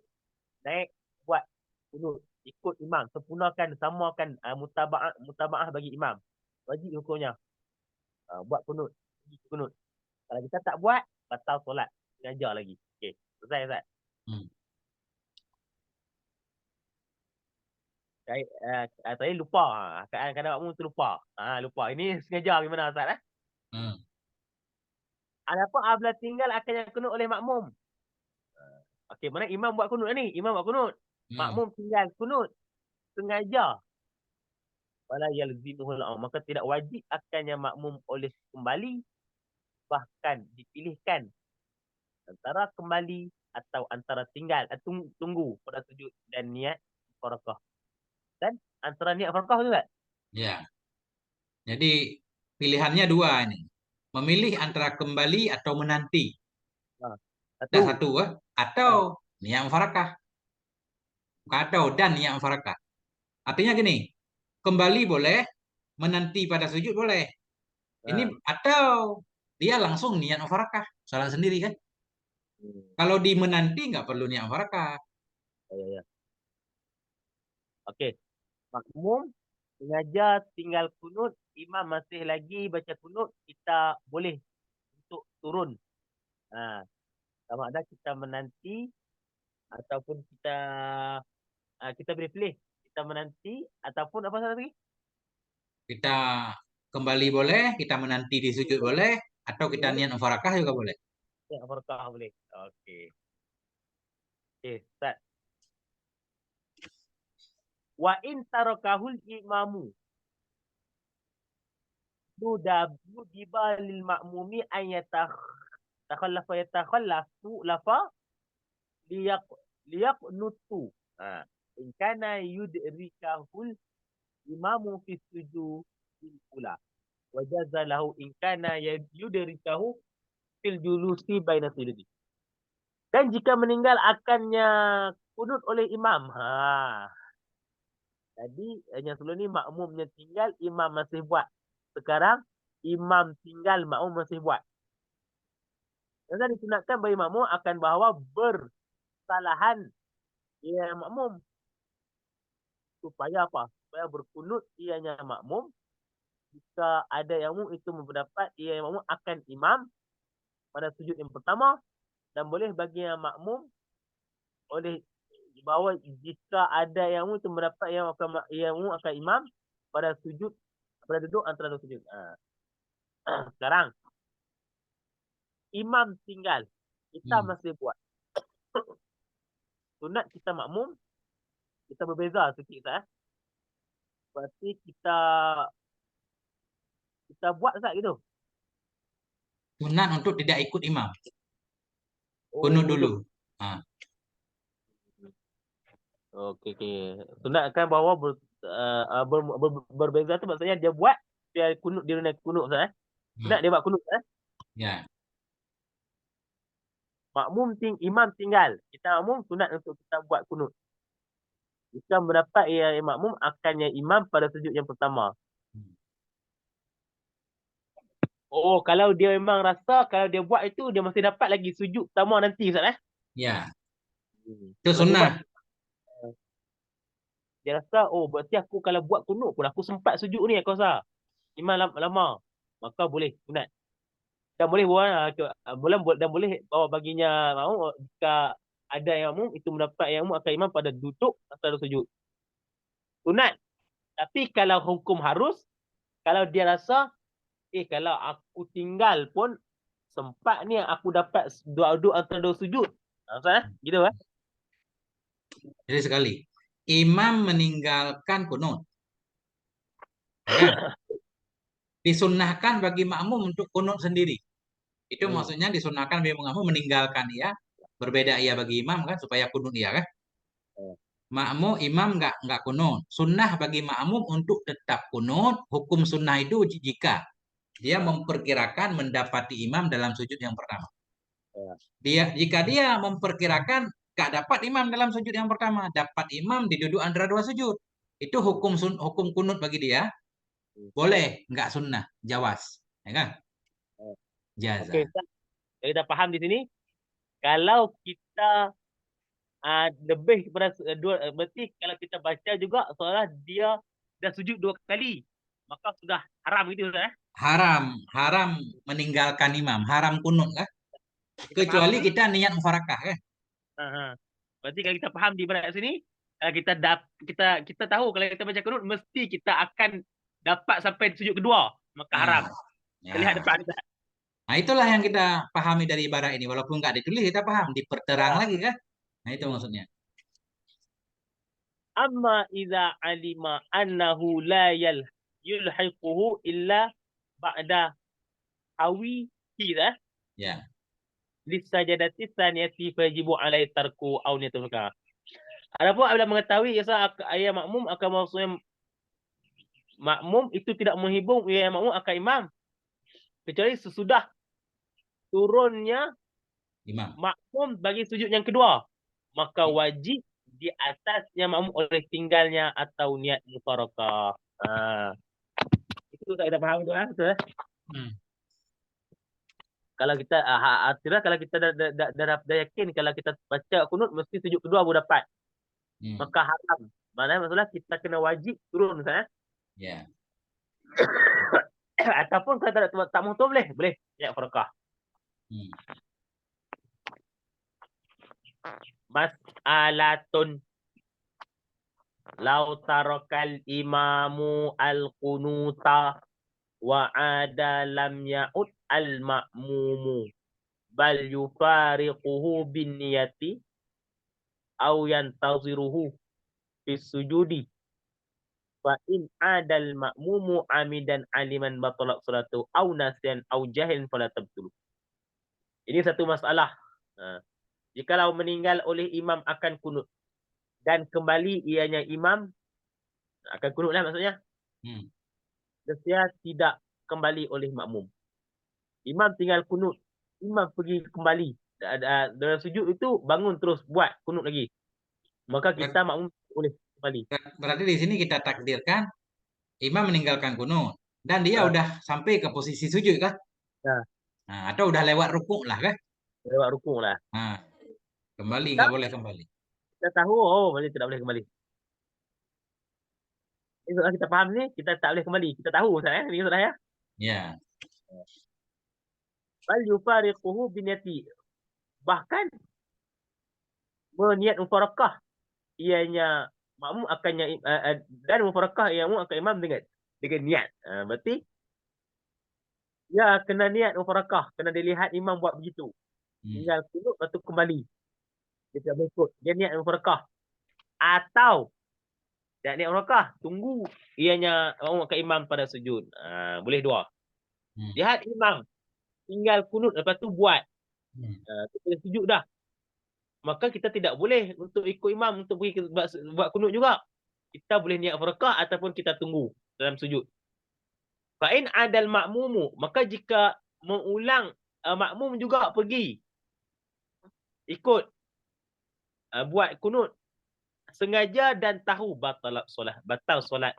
naik buat kunut ikut imam, sempurnakan samakan mutabaah bagi imam. Wajib hukumnya. Buat kunut. Kalau kita tak buat, batal solat. Sengaja lagi. Okey. Selesai Ustaz. Hmm. Saya lupa. Kadang-kadang makmum tu lupa. Lupa. Ini sengaja gimana Ustaz? Hmm. Adapun apabila tinggal akan yang kunut oleh makmum. Okey, mana imam buat kunut ni? Imam buat kunut. Hmm. Makmum tinggal kunut. Sengaja. Wala yalzimuhul maka tidak wajib akannya makmum oleh kembali. Bahkan dipilihkan antara kembali atau antara tinggal. Tunggu pada sujud dan niat farakah. Dan antara niat farakah tu tak? Ya. Jadi pilihannya dua ini. Memilih antara kembali atau menanti. Ada Satu. satu atau niat mufarakah. Atau dan niat mufarakah. Artinya gini, kembali boleh, menanti pada sujud boleh. Ini Ha. atau dia langsung niat mufarakah. Salah sendiri kan? Kalau di menanti nggak perlu niat mufarakah. Ya. Okey. Makmum sengaja tinggal kunut, imam masih lagi baca kunut, kita boleh untuk turun. Sama ada kita menanti ataupun kita boleh pilih. Kita menanti ataupun apa lagi? Kita kembali boleh, kita menanti di sujud boleh, atau kita Boleh. niat mufarakah juga boleh. Ya, farqah boleh. Okey. Start. Wa in tarakahul imamu nudiba lil ma'mumi an yatakhallafu lafa liyaqnutu. In kana yudrikahul imamu fi sujudil ula. Wajaza lahu in kana yudrikahu fil julusi baina sujudi. Dan jika meninggal akannya kunut oleh imam. Tadi yang sebelum ni makmumnya tinggal, imam masih buat. Sekarang imam tinggal, makmum masih buat. Dan disunatkan bagi makmum akan bahawa bersalahan ia makmum. Supaya apa? Supaya berkunut ianya makmum. Jika ada yang makmum itu berpendapat ia makmum akan imam pada sujud yang pertama. Dan boleh bagi yang makmum oleh bahawa jika ada yang itu mendapat yang akan imam pada sujud, pada duduk antara dua sujud. Sekarang imam tinggal, kita masih buat. Sunat kita makmum, kita berbeza sikit Ustaz. Berarti kita buat Ustaz gitu. Sunat untuk tidak ikut imam. Oh, Kunut dulu. Okey. Sunatkan bahawa berbeza tu maksudnya dia buat, dia kunut, dia naik kunut Ustaz. Sunat dia buat kunut Ustaz. Ya. Imam tinggal. Kita makmum sunat untuk kita buat kunut. Jika mendapat ia makmum akannya imam pada sujud yang pertama. Oh, kalau dia memang rasa kalau dia buat itu dia masih dapat lagi sujud pertama nanti Ustaz Ya. Itu Kalau sunnah. Dia rasa, oh berarti aku kalau buat kunut pun aku sempat sujud ni aku rasa. Imam lama. Maka boleh sunat. Dan boleh bawa baginya mau jika ada yang makmum itu mendapat yang makmum akan imam pada duduk atau sujud. Sunat. Tapi kalau hukum harus, kalau dia rasa kalau aku tinggal pun sempat ni aku dapat duduk antara dua sujud. Gitu kan? Jadi sekali, imam meninggalkan kunut. Ya kan? Disunnahkan bagi makmum untuk kunut sendiri. Itu maksudnya disunnahkan bagi makmum meninggalkan ia. Berbeda ia bagi imam kan supaya kunut ia kan. Imam nggak kunut. Sunnah bagi makmum untuk tetap kunut. Hukum sunnah itu jika dia memperkirakan mendapati imam dalam sujud yang pertama. Jika dia memperkirakan gak dapat imam dalam sujud yang pertama, dapat imam di duduk antara dua sujud, itu hukum kunut bagi dia boleh, nggak sunnah, jawas, ya kan? Jaza. Okey, kita faham di sini. Kalau kita lebih kepada berarti kalau kita baca juga seolah dia dah sujud 2 kali, maka sudah haram gitu Haram meninggalkan imam, haram kunut kan? Kecuali kita niat mufarakah kan? Berarti kalau kita faham di barat sini, kita tahu kalau kita baca kunut mesti kita akan dapat sampai sujud kedua, maka haram. Kita lihat depan kita. Nah, itulah yang kita pahami dari ibarat ini. Walaupun nggak ditulis, kita paham. Diperterang lagi kan? Nah, itu maksudnya. Amma idza alima annahu la yulhiquhu illa ba'da awi kira. Ya. Lisajadati tsaniyati fajibu alai tarku aw niyatuka. Adapun apabila mengetahui ayat makmum akan maksudnya makmum itu tidak menghibung ayat makmum akan imam kecuali sesudah turunnya makmum bagi sujud yang kedua, maka wajib di atasnya makmum oleh tinggalnya atau niat mufarakah. Itu kita faham tu betul Kalau kita kalau kita dah yakin kalau kita baca kunut mesti sujud kedua baru dapat. Maka haram. Maksudnya kita kena wajib turun Ya. Ataupun kalau tak mahu tu boleh niat mufarakah. Mas'alatun law tarakal imamu al-qunuta wa ada lam ya'ud al-ma'mumu bal yufariquhu bin niyati aw yantaziruhu fi sujudi fa in adal ma'mumu amidan aliman batalat salatu aw nasian aw jahil fala tabtulu. Ini satu masalah. Jikalau meninggal oleh imam akan kunut dan kembali ianya imam akan kunut lah maksudnya. Dia tidak kembali oleh makmum. Imam tinggal kunut imam pergi kembali dalam sujud itu, bangun terus buat kunut lagi, maka kita Ber- makmum boleh kembali. Berarti di sini kita takdirkan imam meninggalkan kunut dan dia Ah, udah sampai ke posisi sujud kah? ya, Nah, atau udah lewat rukuk lah kah? lewat rukuk lah. Nah, kembali Kita, nggak boleh kembali. kita tahu, oh boleh, tidak boleh kembali. Ini soal kita faham ni, kita tak boleh kembali. Kita tahu Ustaz ya, ini Ustaz ya. Ya. Bal yufariquhu biniyati. Bahkan berniat mufarakah ianya makmum akannya dan mufarakah ia makmum akan imam dengan niat. Berarti ya kena niat mufarakah, kena dilihat imam buat begitu. Hmm. Tinggal kunut lepas tu kembali. Dia tidak boleh ikut. Dia niat mufarakah. Atau tak niat mufarakah, tunggu ianya makmum akan imam pada sujud. Boleh dua. Hmm. Lihat imam tinggal kunut lepas tu buat. Hmm. Tu boleh sujud dah. Maka kita tidak boleh untuk ikut imam untuk pergi buat kunut juga. Kita boleh niat mufarakah ataupun kita tunggu dalam sujud. Fa'in adal makmumu, maka jika mengulang makmum juga pergi ikut buat kunut sengaja dan tahu batal solat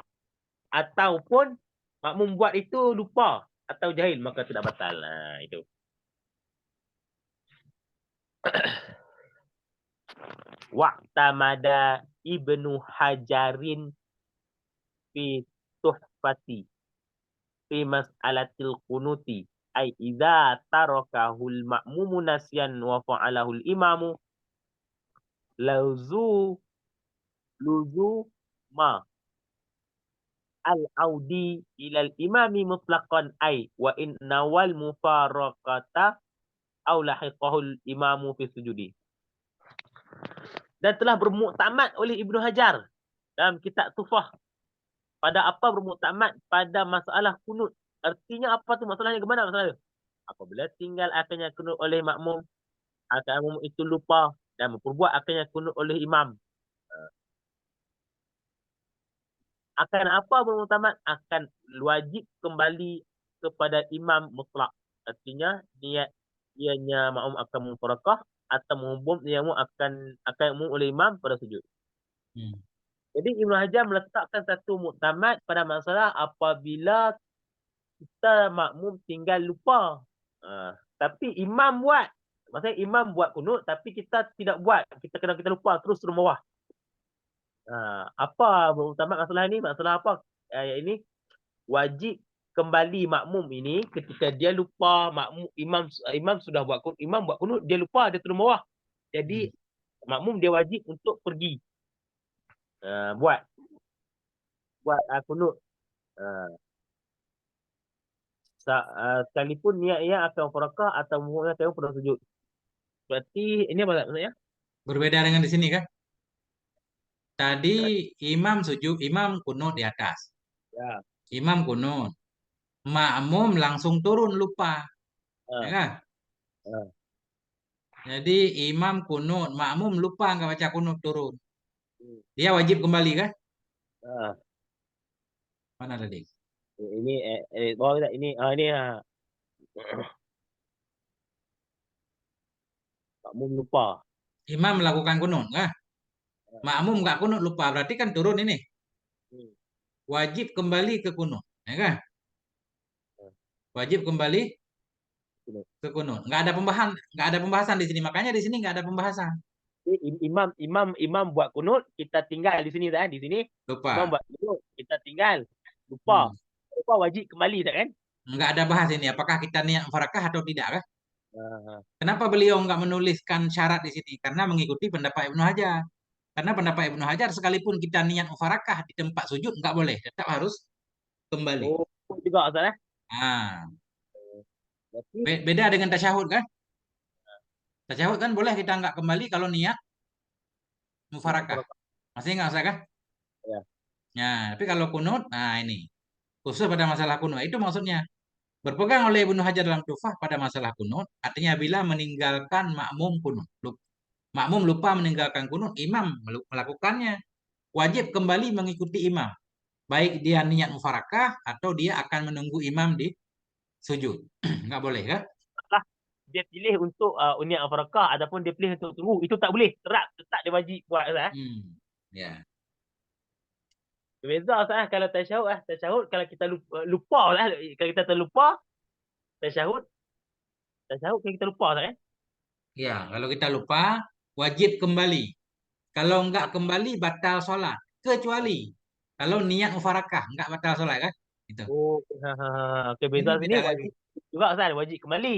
ataupun makmum buat itu lupa atau jahil, maka tidak batal. Itu. Wa'tamada Ibnu Hajarin fi tuhfati fi mas'alatil kunuti ay idza tarakahul ma'mumu nasyan wa fa'alahul imamu lauzu luzu ma al-audi ilal imami mutlaqan ay wa in nawal mufaraqata aw lahiqahul imamu fi sujudi. Dan telah bermuktamad oleh Ibnu Hajar dalam kitab Tufah pada apa bermuktamad pada masalah kunut. Artinya apa tu masalahnya, gimana masalahnya? Apabila tinggal akhirnya kunut oleh makmum, akan makmum itu lupa dan memperbuat akhirnya kunut oleh imam. Akan apa bermuktamad? Akan wajib kembali kepada imam mutlak. Artinya niat ianya makmum akan memperakah atau menghubung yang akan umum oleh imam pada sujud. Hmm. Jadi Ibnu Hajar meletakkan satu muktamad pada masalah apabila kita makmum tinggal lupa. Tapi imam buat. Maksudnya imam buat kunut tapi kita tidak buat. Kita lupa terus bawah. Apa muktamad masalah ini? Masalah apa? Ayat ini wajib kembali makmum ini ketika dia lupa makmum imam sudah buat kunut dia lupa, dia turun bawah. Hmm. Jadi makmum dia wajib untuk pergi buat kunut. Uh, Sekalipun niat ia akan farakah atau muhurnya akan pada sujud. Berarti ini apa maksudnya? Berbeda dengan di sini kan? Tadi imam sujud, imam kunut di atas. Ya. Imam kunut. Makmum langsung turun lupa. Ya Uh, kan? uh, Jadi imam kunut, makmum lupa nggak baca kunut turun. hmm, Dia wajib kembali kan? uh. Mana tadi? Ini bawah kita ini makmum lupa. Imam melakukan kunut kan? Makmum nggak kunut lupa, berarti kan turun ini. Hmm, Wajib kembali ke kunut. Ya kan? uh, Wajib kembali ini. ke kunut. Nggak ada pembahasan di sini. Makanya di sini nggak ada pembahasan. Imam buat kunut, kita tinggal di sini kan? Di sini imam Lupa. buat kunut, kita tinggal lupa. Hmm. Lupa wajib kembali tak kan? Nggak ada bahas ini. Apakah kita niat farakah atau tidak kan? Uh, Kenapa beliau nggak menuliskan syarat di sini? Karena mengikuti pendapat Ibnu Hajar. Karena pendapat Ibnu Hajar sekalipun kita niat mufarakah di tempat sujud nggak boleh, tetap harus kembali. oh, juga asal Nah, berarti beda dengan tasyahud kan? Tasyahud kan boleh kita nggak kembali kalau niat niat mufarakah. farakah Masih nggak usah kah? ya. Nah, tapi kalau kunut, nah ini khusus pada masalah kunut itu maksudnya berpegang oleh Ibnu Hajar dalam Tufah pada masalah kunut, artinya bila meninggalkan makmum kunut. Makmum lupa meninggalkan kunut, imam melakukannya, wajib kembali mengikuti imam. Baik dia niat mufarakah atau dia akan menunggu imam di sujud. Nggak boleh kan? dia pilih untuk niat farakah ataupun dia pilih untuk tunggu, itu tak boleh. Tetap dia wajib buat Ustaz. Ya. Beza Ustaz kalau tasyahud tasyahud kalau kita lupa lah, kalau kita terlupa tasyahud tasyahud kalau kita lupa Ustaz. Ya, kalau kita lupa wajib kembali. Kalau enggak kembali batal sholat. Kecuali kalau niat mufarakah enggak batal sholat kan? Itu. Oh, okey, beza Ini sini beda lagi. wajib juga Ustaz, wajib kembali.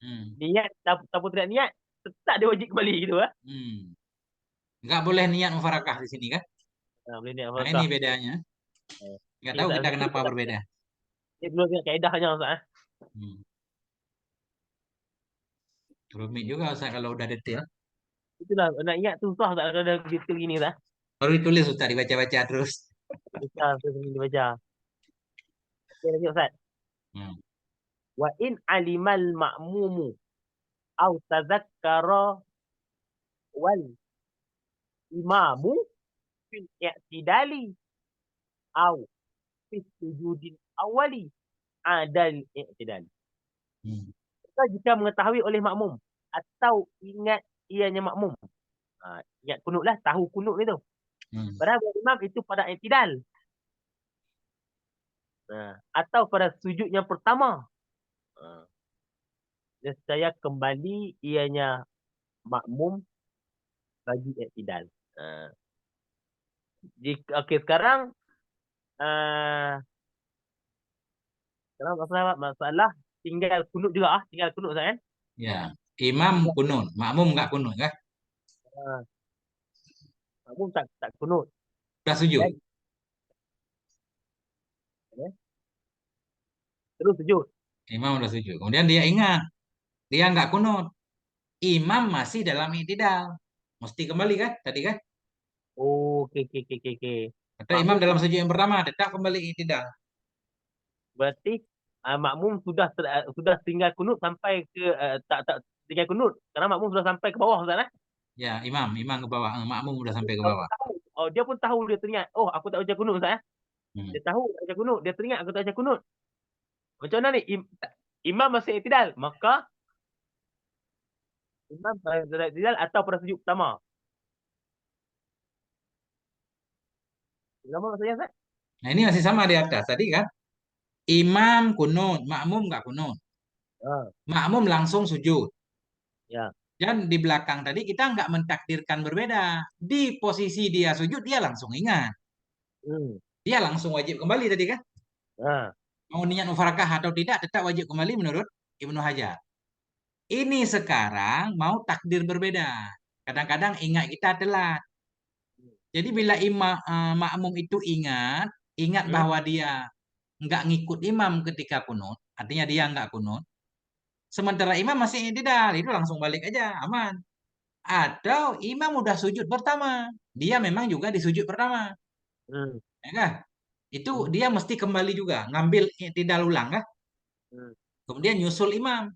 Hmm. Niat ataupun tidak niat, tetap dia wajib kembali gitu ah. Hmm. Enggak boleh niat mufarakah di sini kan? Boleh niat Nah ini farakah. bedanya. Enggak Okey tahu Ustaz, kita kenapa berbeda. dia belum tengok kaedahnya Ustaz. Hmm. Rumit juga Ustaz kalau udah detail. Itulah nak ingat tu susah Ustaz kalau dah detail gini Ustaz. Baru ditulis Ustaz dibaca-baca terus. Susah sering dibaca. Okey lanjut Ustaz. Hmm. Wa in alimal ma'mumu au tazakkara wal imamu fil i'tidali au fi sujudin awali adal i'tidali. Hmm. Jika mengetahui oleh makmum atau ingat ianya makmum. Ingat kunut lah, tahu kunut itu. Hmm. Padahal imam itu pada i'tidal. Atau pada sujud yang pertama. Saya kembali ianya makmum bagi i'tidal. Okey sekarang sekarang masalah tinggal kunut juga tinggal kunut Ustaz kan? Ya. Imam kunut, makmum enggak kunut kan? Ah, makmum tak kunut. Udah sujud. Dan terus sujud. Imam udah sujud. Kemudian dia ingat, dia enggak kunut. Imam masih dalam i'tidal. Mesti kembali kan? Tadi kan? Oh, okey. Atau imam Makmum dalam sujud yang pertama tetap kembali i'tidal. berarti makmum sudah tinggal kunut sampai ke tak tinggal kunut karena makmum sudah sampai ke bawah Ustaz eh? Ya, imam ke bawah. Makmum udah sampai ke Dia pun bawah. tahu. Oh, dia pun tahu dia teringat. Oh, aku tak baca kunut Ustaz eh? Hmm. Dia tahu tak baca kunut, dia teringat aku tak baca kunut. Macam mana ni? Imam masih i'tidal, maka imam pada i'tidal atau pada sujud pertama. Lama maksudnya Ustaz? Nah ini masih sama di atas tadi kan? Imam kunut, makmum nggak kunut. Ha, Makmum langsung sujud. ya. Dan di belakang tadi kita nggak mentakdirkan berbeda. Di posisi dia sujud, dia langsung ingat. Hmm. Dia langsung wajib kembali tadi kan? Ha. Mau niat mufarakah atau tidak, tetap wajib kembali menurut Ibnu Hajar. Ini sekarang mau takdir berbeda. Kadang-kadang ingat kita telat. Jadi bila makmum itu ingat Hmm. bahwa dia nggak ngikut imam ketika kunut, artinya dia nggak kunut. Sementara imam masih tidak, itu langsung balik aja, aman. Atau imam udah sujud pertama, dia memang juga di sujud pertama, Hmm. ya kan? Itu Hmm. dia mesti kembali juga, ngambil tidak ulang kan? Hmm. Kemudian nyusul imam.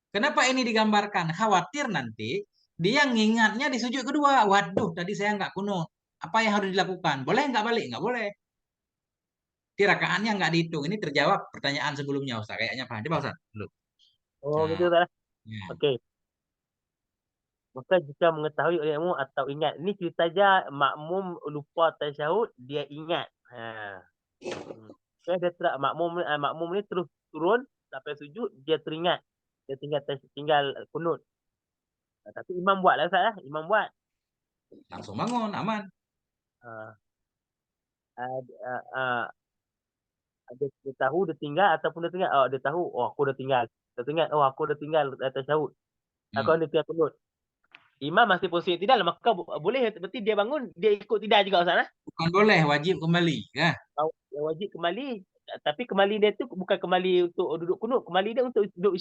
Kenapa ini digambarkan? Khawatir nanti dia ngingatnya di sujud kedua. Waduh, tadi saya nggak kunut. Apa yang harus dilakukan? Boleh nggak balik? Nggak boleh. Rakaatnya nggak dihitung. Ini terjawab pertanyaan sebelumnya, Ustaz. Kayaknya paham. Coba Ustaz. Dulu. Oh, gitu Nah, Ustaz. ya. Okey. Maka jika mengetahui oleh makmum atau ingat. Ini cerita saja makmum lupa tasyahud, dia ingat. Okay, dia makmum ni terus turun sampai sujud, dia teringat. Dia tinggal kunut. Tapi imam buat lah Ustaz. Imam buat. Langsung bangun, aman. Uh, uh, uh, uh, dia tahu dia tinggal ataupun dia tinggal. Oh, dia tahu. Oh, aku dah tinggal. Dia teringat. Oh, aku dah tinggal tasyahud. Aku Hmm. dia tinggal kunut. Imam masih posisi tidak, maka boleh berarti dia bangun, dia ikut tidak juga Ustaz. Bukan boleh, wajib kembali. Ya. Yang wajib kembali, tapi kembali dia tu bukan kembali untuk duduk kunut, kembali dia untuk duduk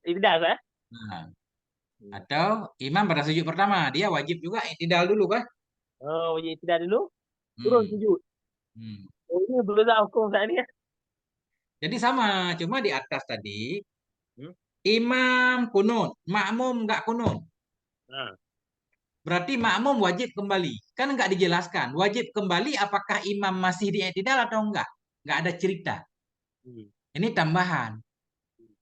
tidak Ustaz. Nah, atau imam pada sujud pertama, dia wajib juga itidal dulu kan? Oh, wajib tidak dulu, turun Hmm. sujud. Hmm. Oh, ini berbeza hukum Ustaz ni. Jadi sama, cuma di atas tadi Hmm? imam kunut, makmum nggak kunut. Ha. Berarti makmum wajib kembali. Kan nggak dijelaskan. Wajib kembali apakah imam masih di i'tidal atau enggak. Nggak ada cerita. Hmm. Ini tambahan.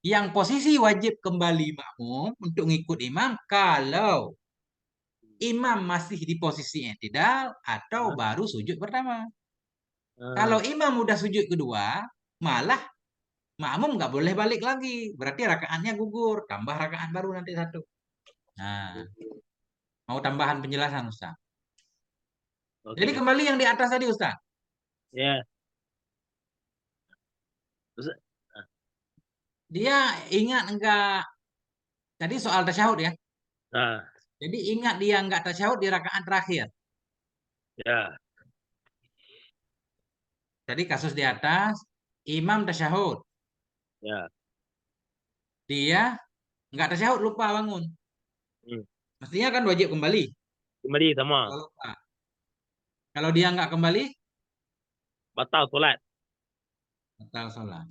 Yang posisi wajib kembali makmum untuk ngikut imam kalau imam masih di posisi i'tidal atau Ah, baru sujud pertama. Kalau ah, imam udah sujud kedua, malah makmum nggak boleh balik lagi. Berarti rakaatnya gugur, tambah rakaat baru nanti satu. Nah, mau tambahan penjelasan Ustaz. oke Jadi oke. kembali yang di atas tadi Ustaz. Ya. Ustaz. Dia ingat enggak tadi soal tasyahud ya. Ah, Jadi ingat dia enggak tasyahud di rakaat terakhir. ya, Tadi kasus di atas, imam tasyahud. ya. Dia enggak tasyahud lupa bangun. Hmm. Mestinya kan wajib kembali. Kembali sama. Kalau lupa. Kalau dia enggak kembali, Batal solat. batal sholat.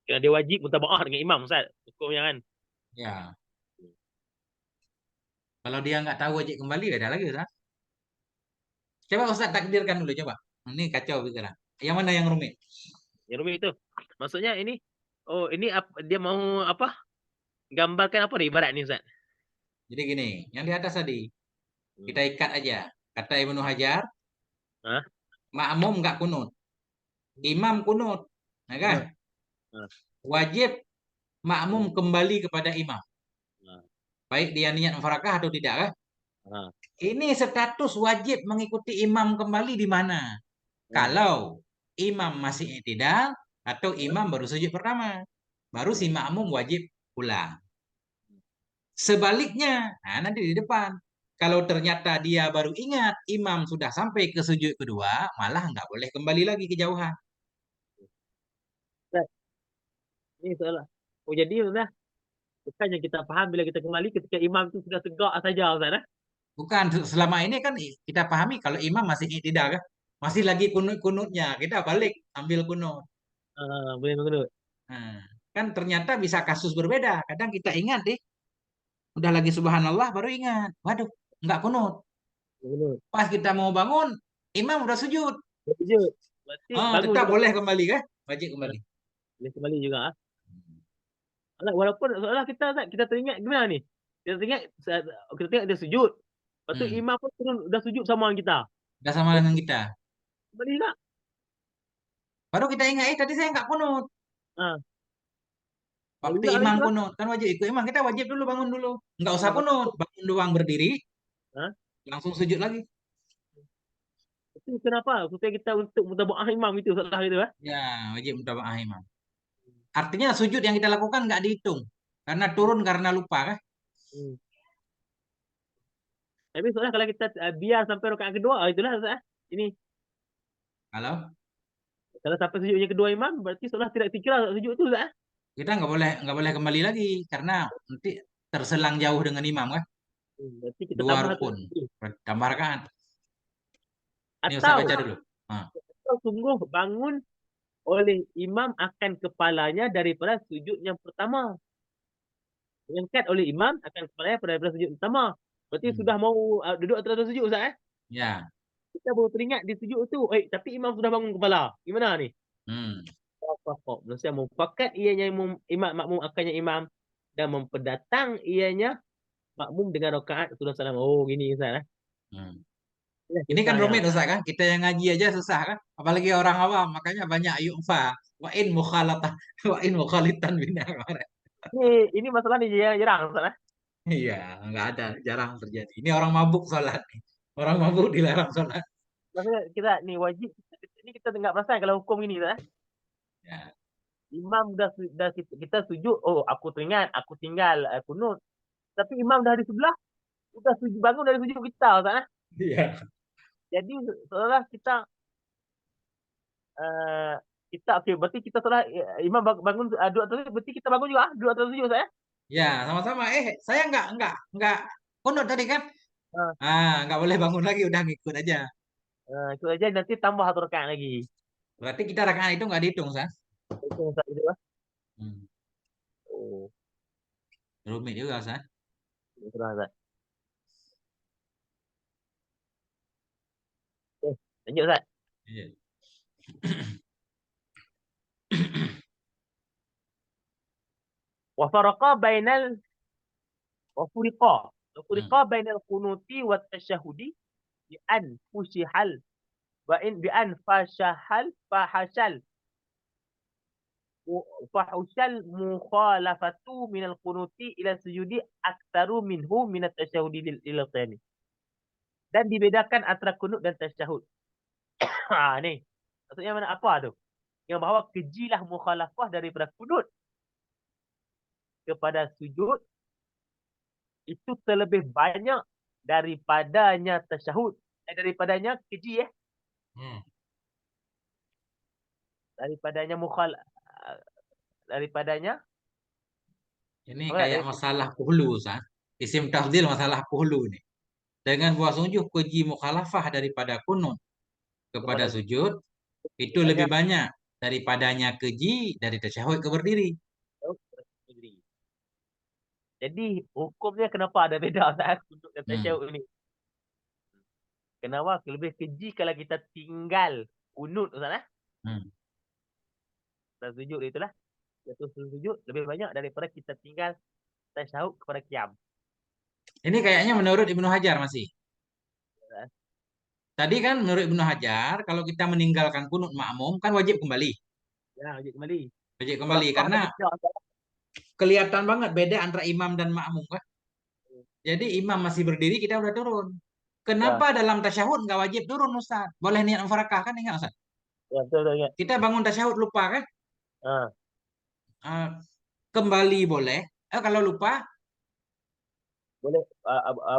Kena dia wajib mutaba'ah dengan imam, Ustaz. Hukumnya kan. Ya, kalau dia enggak tahu wajib kembali, ada lagi Ustaz. Coba Ustaz takdirkan dulu coba. Ini kacau pikiran. Yang mana yang rumit? Yang rumit itu. Maksudnya ini, oh ini dia mau apa? Gambarkan apa nih ibarat nih, Ustaz? Jadi gini, yang di atas tadi Hmm. kita ikat aja. Kata Ibnu Hajar, Hah? makmum enggak kunut, imam kunut, ya kan? Benar. Hah? Wajib makmum Hmm. kembali kepada imam. Hah? Baik dia niat mufarakah atau tidak kan? Hah? Ini status wajib mengikuti imam kembali di mana? Hah? Kalau imam masih i'tidal atau Hah? imam baru sujud pertama. Baru si Hah? makmum wajib pulang. Sebaliknya, nah nanti di depan. Kalau ternyata dia baru ingat imam sudah sampai ke sujud kedua, malah nggak boleh kembali lagi ke jauhan. Ustaz, ini soalan. Oh jadi Ustaz, bukannya kita paham bila kita kembali ketika imam itu sudah tegak saja, Ustaz. Bukan, selama ini kan kita pahami kalau imam masih i'tidal kan. Masih lagi kunut-kunutnya, kita balik ambil kunut. Boleh mengenut. Nah, kan ternyata bisa kasus berbeda. Kadang kita ingat deh, udah lagi subhanallah baru ingat. Waduh, nggak kunut. Mengenut. Pas kita mau bangun, imam udah sujud. Sujud. Berarti Oh, bangun tetap juga. boleh kembali kan? Wajib kembali. Boleh kembali juga. Ah. Alah, walaupun seolah kita teringat gimana nih? Kita teringat kita tengok dia sujud. Lepas tu Hmm. imam pun turun dah sujud sama dengan kita. Udah sama Berarti dengan kita. kembali juga. Baru kita ingat, tadi saya nggak kunut. Ah, kembali Waktu juga lagi imam lah. kunut. Kan wajib ikut imam. Kita wajib dulu bangun dulu. Nggak usah Lepas kunut. tu, Bangun doang berdiri, ah, langsung sujud lagi. itu kenapa? Supaya kita untuk mutabaah imam itu salah gitu ah. Ya, wajib mutaba'ah imam. Artinya sujud yang kita lakukan nggak dihitung. Karena turun karena lupa kan? Hmm. Tapi soalnya kalau kita biar sampai rakaat kedua, itulah Ustaz. Ini Kalau kalau sampai sujudnya kedua imam, berarti soalnya tidak dikira sujud itu Ustaz. kita nggak boleh kembali lagi karena nanti terselang jauh dengan imam kan? Berarti kita Dua tambah satu rukun. lagi. Tambah rakaat. Ini Ustaz Atau baca dulu. Ah, sungguh bangun oleh imam akan kepalanya daripada sujud yang pertama. Diangkat oleh imam akan kepalanya daripada sujud pertama. Berarti hmm. sudah mau duduk atas sujud Ustaz eh? Ya. Kita baru teringat di sujud tu. Tapi imam sudah bangun kepala. Gimana ni? Hmm. Manusia mufakat ianya imam makmum akannya imam dan memperdatang ianya makmum dengan rakaat sudah salam. Oh gini Ustaz eh? Hmm. Ya, Ini kan susahnya. rumit Ustaz kan? Kita yang ngaji aja susah kan? Apalagi orang awam. Makanya banyak yu'fa. Wa in mukhalatan. Wa in mukhalitan bina. Ini masalah ni jarang Ustaz eh? Iya, nggak ada. Jarang terjadi. Ini orang mabuk sholat. Orang mabuk dilarang sholat. Maksudnya kita ni wajib ini kita enggak perasan kalau hukum ini Ustaz eh? Ya. Imam dah kita sujud, oh aku teringat, aku tinggal kunut. Tapi imam dah di sebelah, sudah sujud bangun dari sujud kita Ustaz eh? Iya. Jadi seolah uh, kita okey berarti kita seolah imam bangun duduk atas sujud, berarti kita bangun juga duduk atas sujud Ustaz eh? Ya, sama-sama. Saya nggak kunut tadi kan? Uh, Nggak boleh bangun lagi. Udah ngikut aja. itu aja nanti tambah satu rakaat lagi. Berarti kita rakaat itu nggak dihitung, Sas. Itu Ustaz itu lah. Hmm. Oh, Rumit juga, Sas. itu lah Ustaz. Okay. Lanjut Ustaz. Iya. وفرقا بين وفرقا Hmm. وفرقا بين القنوت والتشهد بأن فشحل بأن فحشل المخالفة من القنوت إلى السجود أكثر منه من التشهد إلى الثاني. Dan dibedakan antara kunut dan tasyahud. Ni. Maksudnya mana apa tu? Yang bahawa kejilah mukhalafah daripada kunut kepada sujud itu terlebih banyak daripadanya tasyahud. Daripadanya keji Hmm. daripadanya daripadanya Ini apa kayak masalah kuhlu, Ustaz. Isim tafdil masalah kuhlu nih. Dengan buah sujud keji mukhalafah daripada kunut kepada kepada sujud itu lebih banyak banyak daripadanya keji dari tasyahud ke berdiri. negeri. Jadi hukumnya kenapa ada beda saat untuk dan Hmm. tasyahud ni? Kenapa lebih keji kalau kita tinggal kunut Ustaz Hmm. dan sujud itulah. Jatuh sujud lebih banyak daripada kita tinggal tasyahud kepada qiyam. Ini kayaknya menurut Ibnu Hajar masih. Tadi kan menurut Ibnu Hajar kalau kita meninggalkan kunut makmum kan wajib kembali. Ya, wajib kembali. Wajib kembali Berapa ada karena beda Ustaz? kelihatan banget beda antara imam dan makmum kan. Jadi imam masih berdiri kita udah turun. Ya, Kenapa dalam tasyahud nggak wajib turun Ustaz? Boleh niat mufarakah kan ingat Ustaz? ya betul betul ingat. Kita bangun tasyahud lupa kan? Ha, Eh, Kembali boleh. Kalau lupa boleh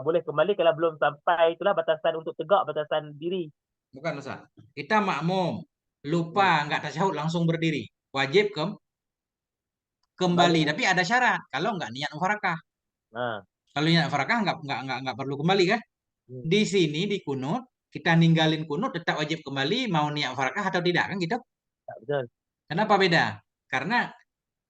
boleh kembali kalau belum sampai itulah batasan untuk tegak batasan diri. bukan Ustaz. Kita makmum lupa Hmm. nggak tasyahud langsung berdiri. Wajib Kembali. kembali tapi ada syarat kalau nggak niat mufarakah. Ha. Kalau niat mufarakah nggak perlu kembali kan? Hmm. Di sini di kunut kita ninggalin kunut tetap wajib kembali mau niat mufarakah atau tidak kan gitu. Tak betul. Kenapa beda? Karena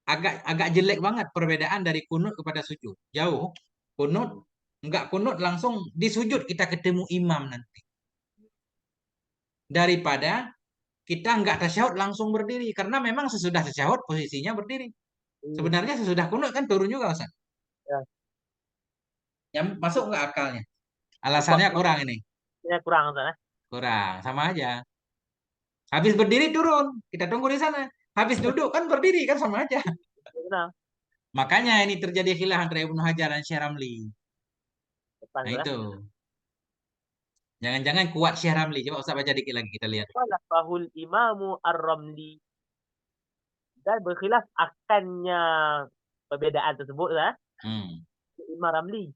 agak agak jelek banget perbedaan dari kunut kepada sujud. Jauh. Kunut Hmm. enggak kunut langsung di sujud kita ketemu imam nanti. Daripada kita enggak tasyahud langsung berdiri karena memang sesudah tasyahud posisinya berdiri. Hmm. Sebenarnya sesudah kunut kan turun juga Ustaz. Ya. Yang masuk enggak akalnya? Nampak Alasannya kurang ini. kurangnya kurang Ustaz Kurang, sama aja. Habis berdiri turun, kita tunggu di sana. Habis duduk kan berdiri kan sama aja. Benar. Makanya ini terjadi khilaf antara Ibnu Hajar dan Syekh Ramli. Depan Nah Ustaz. itu. Jangan-jangan kuat Syekh Ramli. Coba Ustaz baca dikit lagi kita lihat. Qala fahul imamu ar-Ramli dan berkhilaf akannya perbedaan tersebut lah. Hmm. Imam Ramli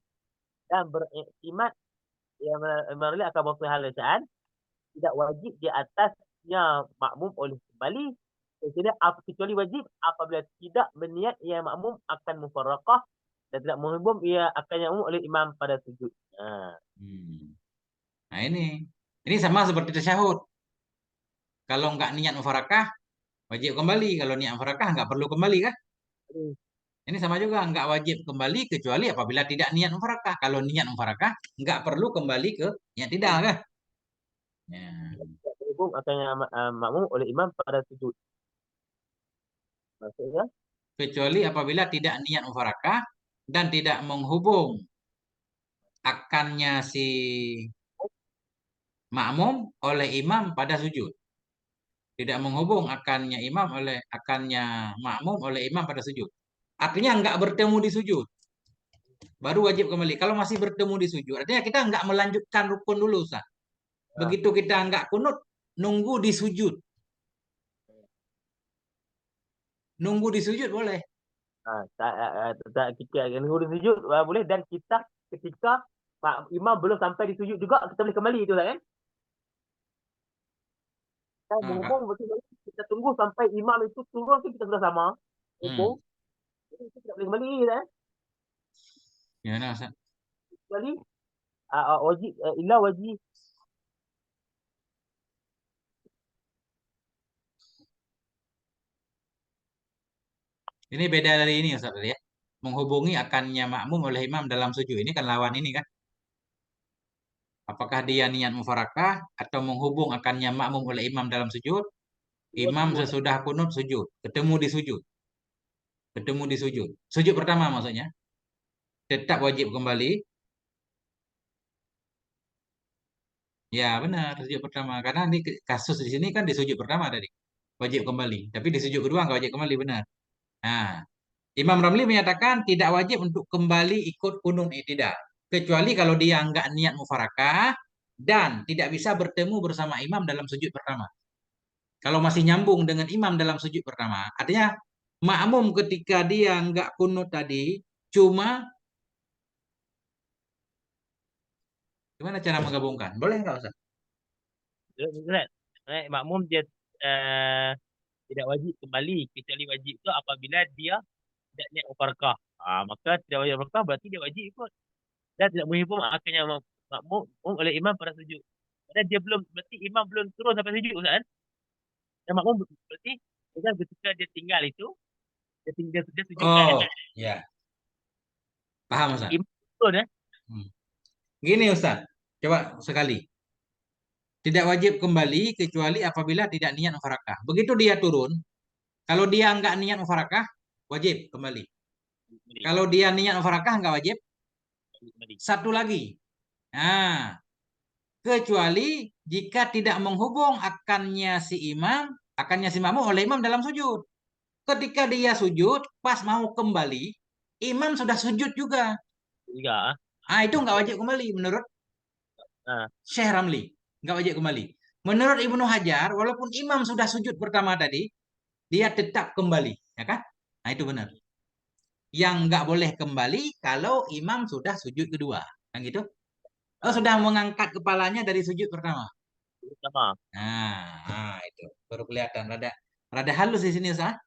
dan beriktimat yang Imam Ramli akan berpihalisaan tidak wajib di atasnya makmum oleh kembali kecuali wajib apabila tidak berniat ia makmum akan mufarraqah dan tidak menghubung ia akan makmum oleh imam pada sujud. Ha. Hmm. Nah ini sama seperti tasyahud. Kalau nggak niat mufarakah, wajib kembali. Kalau niat mufarakah nggak perlu kembali kan? Ini sama juga nggak wajib kembali kecuali apabila tidak niat mufarakah. Kalau niat mufarakah nggak perlu kembali ke niat tidak kan? Ya. Tidak terhubung akan makmum oleh imam pada sujud. Maksudnya Kecuali apabila tidak niat mufarakah dan tidak menghubung akannya si makmum oleh imam pada sujud. Tidak menghubung akannya makmum oleh imam pada sujud. Artinya nggak bertemu di sujud. Baru wajib kembali. Kalau masih bertemu di sujud, artinya kita nggak melanjutkan rukun dulu, Ustaz. ah, Begitu kita nggak kunut, nunggu di sujud. Nunggu di sujud boleh. kita nunggu di sujud boleh dan kita ketika imam belum sampai di sujud juga kita boleh kembali itu kan? Kita Nah, Kak. menghubung betul kita tunggu sampai imam itu turun tu kita sudah sama. Hmm. Hubung. Jadi kita tidak boleh kembali kan? Gimana, Ustaz? Kecuali wajib illa wajib Ini beda dari ini, Ustaz, ya. Menghubungi akannya makmum oleh imam dalam sujud. Ini kan lawan ini kan. Apakah dia niat mufarakah atau menghubung akannya makmum oleh imam dalam sujud? Imam wajib. sesudah kunut sujud. Ketemu di sujud. Bertemu di sujud. Sujud pertama maksudnya. Tetap wajib kembali. Ya benar, sujud pertama. Karena ini kasus di sini kan di sujud pertama tadi. Wajib kembali. Tapi di sujud kedua nggak wajib kembali, benar. Nah, Imam Ramli menyatakan tidak wajib untuk kembali ikut kunut i'tidal. Kecuali kalau dia nggak niat mufarakah dan tidak bisa bertemu bersama imam dalam sujud pertama. Kalau masih nyambung dengan imam dalam sujud pertama, artinya makmum ketika dia nggak kunut tadi, cuma gimana cara menggabungkan? Boleh nggak Ustaz? Ustaz, makmum dia eh, tidak wajib kembali kecuali wajib itu apabila dia tidak niat mufarakah. Maka tidak wajib mufarakah berarti dia wajib ikut dan tidak menghibur akhirnya makmum oleh imam pada sujud. Padahal dia belum berarti imam belum turun sampai sujud kan? Dan makmum berarti dia ketika dia tinggal itu dia sujud kan? Oh, ya, paham Ustaz. Imam turun ya. Hmm. Gini Ustaz, coba sekali. Tidak wajib kembali kecuali apabila tidak niat mufarakah. Begitu dia turun, kalau dia nggak niat mufarakah, wajib kembali. Kembali, Kalau dia niat mufarakah nggak wajib. kembali. Satu lagi. Nah, kecuali jika tidak menghubung akannya si makmum oleh imam dalam sujud. Ketika dia sujud, pas mau kembali, imam sudah sujud juga. Tiga. Itu nggak wajib kembali menurut Ah, Syekh Ramli. Nggak wajib kembali. Menurut Ibnu Hajar, walaupun imam sudah sujud pertama tadi, dia tetap kembali. Ya kan? Nah itu benar. Yang nggak boleh kembali kalau imam sudah sujud kedua. Kan gitu? Oh, ah, sudah mengangkat kepalanya dari sujud pertama. sama. Itu baru kelihatan. Rada, rada halus di sini, Ustaz.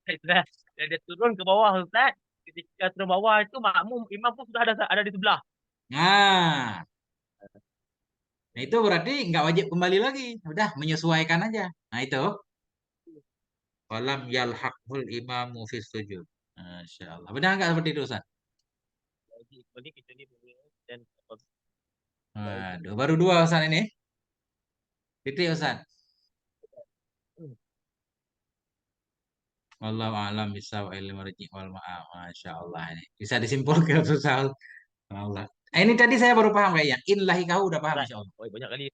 Sudah dia turun ke bawah Ustaz. Ketika turun bawah itu makmum imam pun sudah ada di sebelah. Nah, itu berarti nggak wajib kembali lagi. Udah menyesuaikan aja. Nah, itu. Walam yalhaqul imamu fis sujud. Masya Allah. Benar nggak seperti itu, Ustaz? Jadi kembali kecuali dan Waduh, baru dua Ustaz ini. Itu Ustaz. Wallahu a'lam bishawab ilmu marji wal ma'am. Masya Allah ini. Bisa disimpulkan Ustaz. Allah. Ini tadi saya baru paham kayaknya. Inlahi kau udah paham, Ustaz. Masya Allah. Oh, banyak kali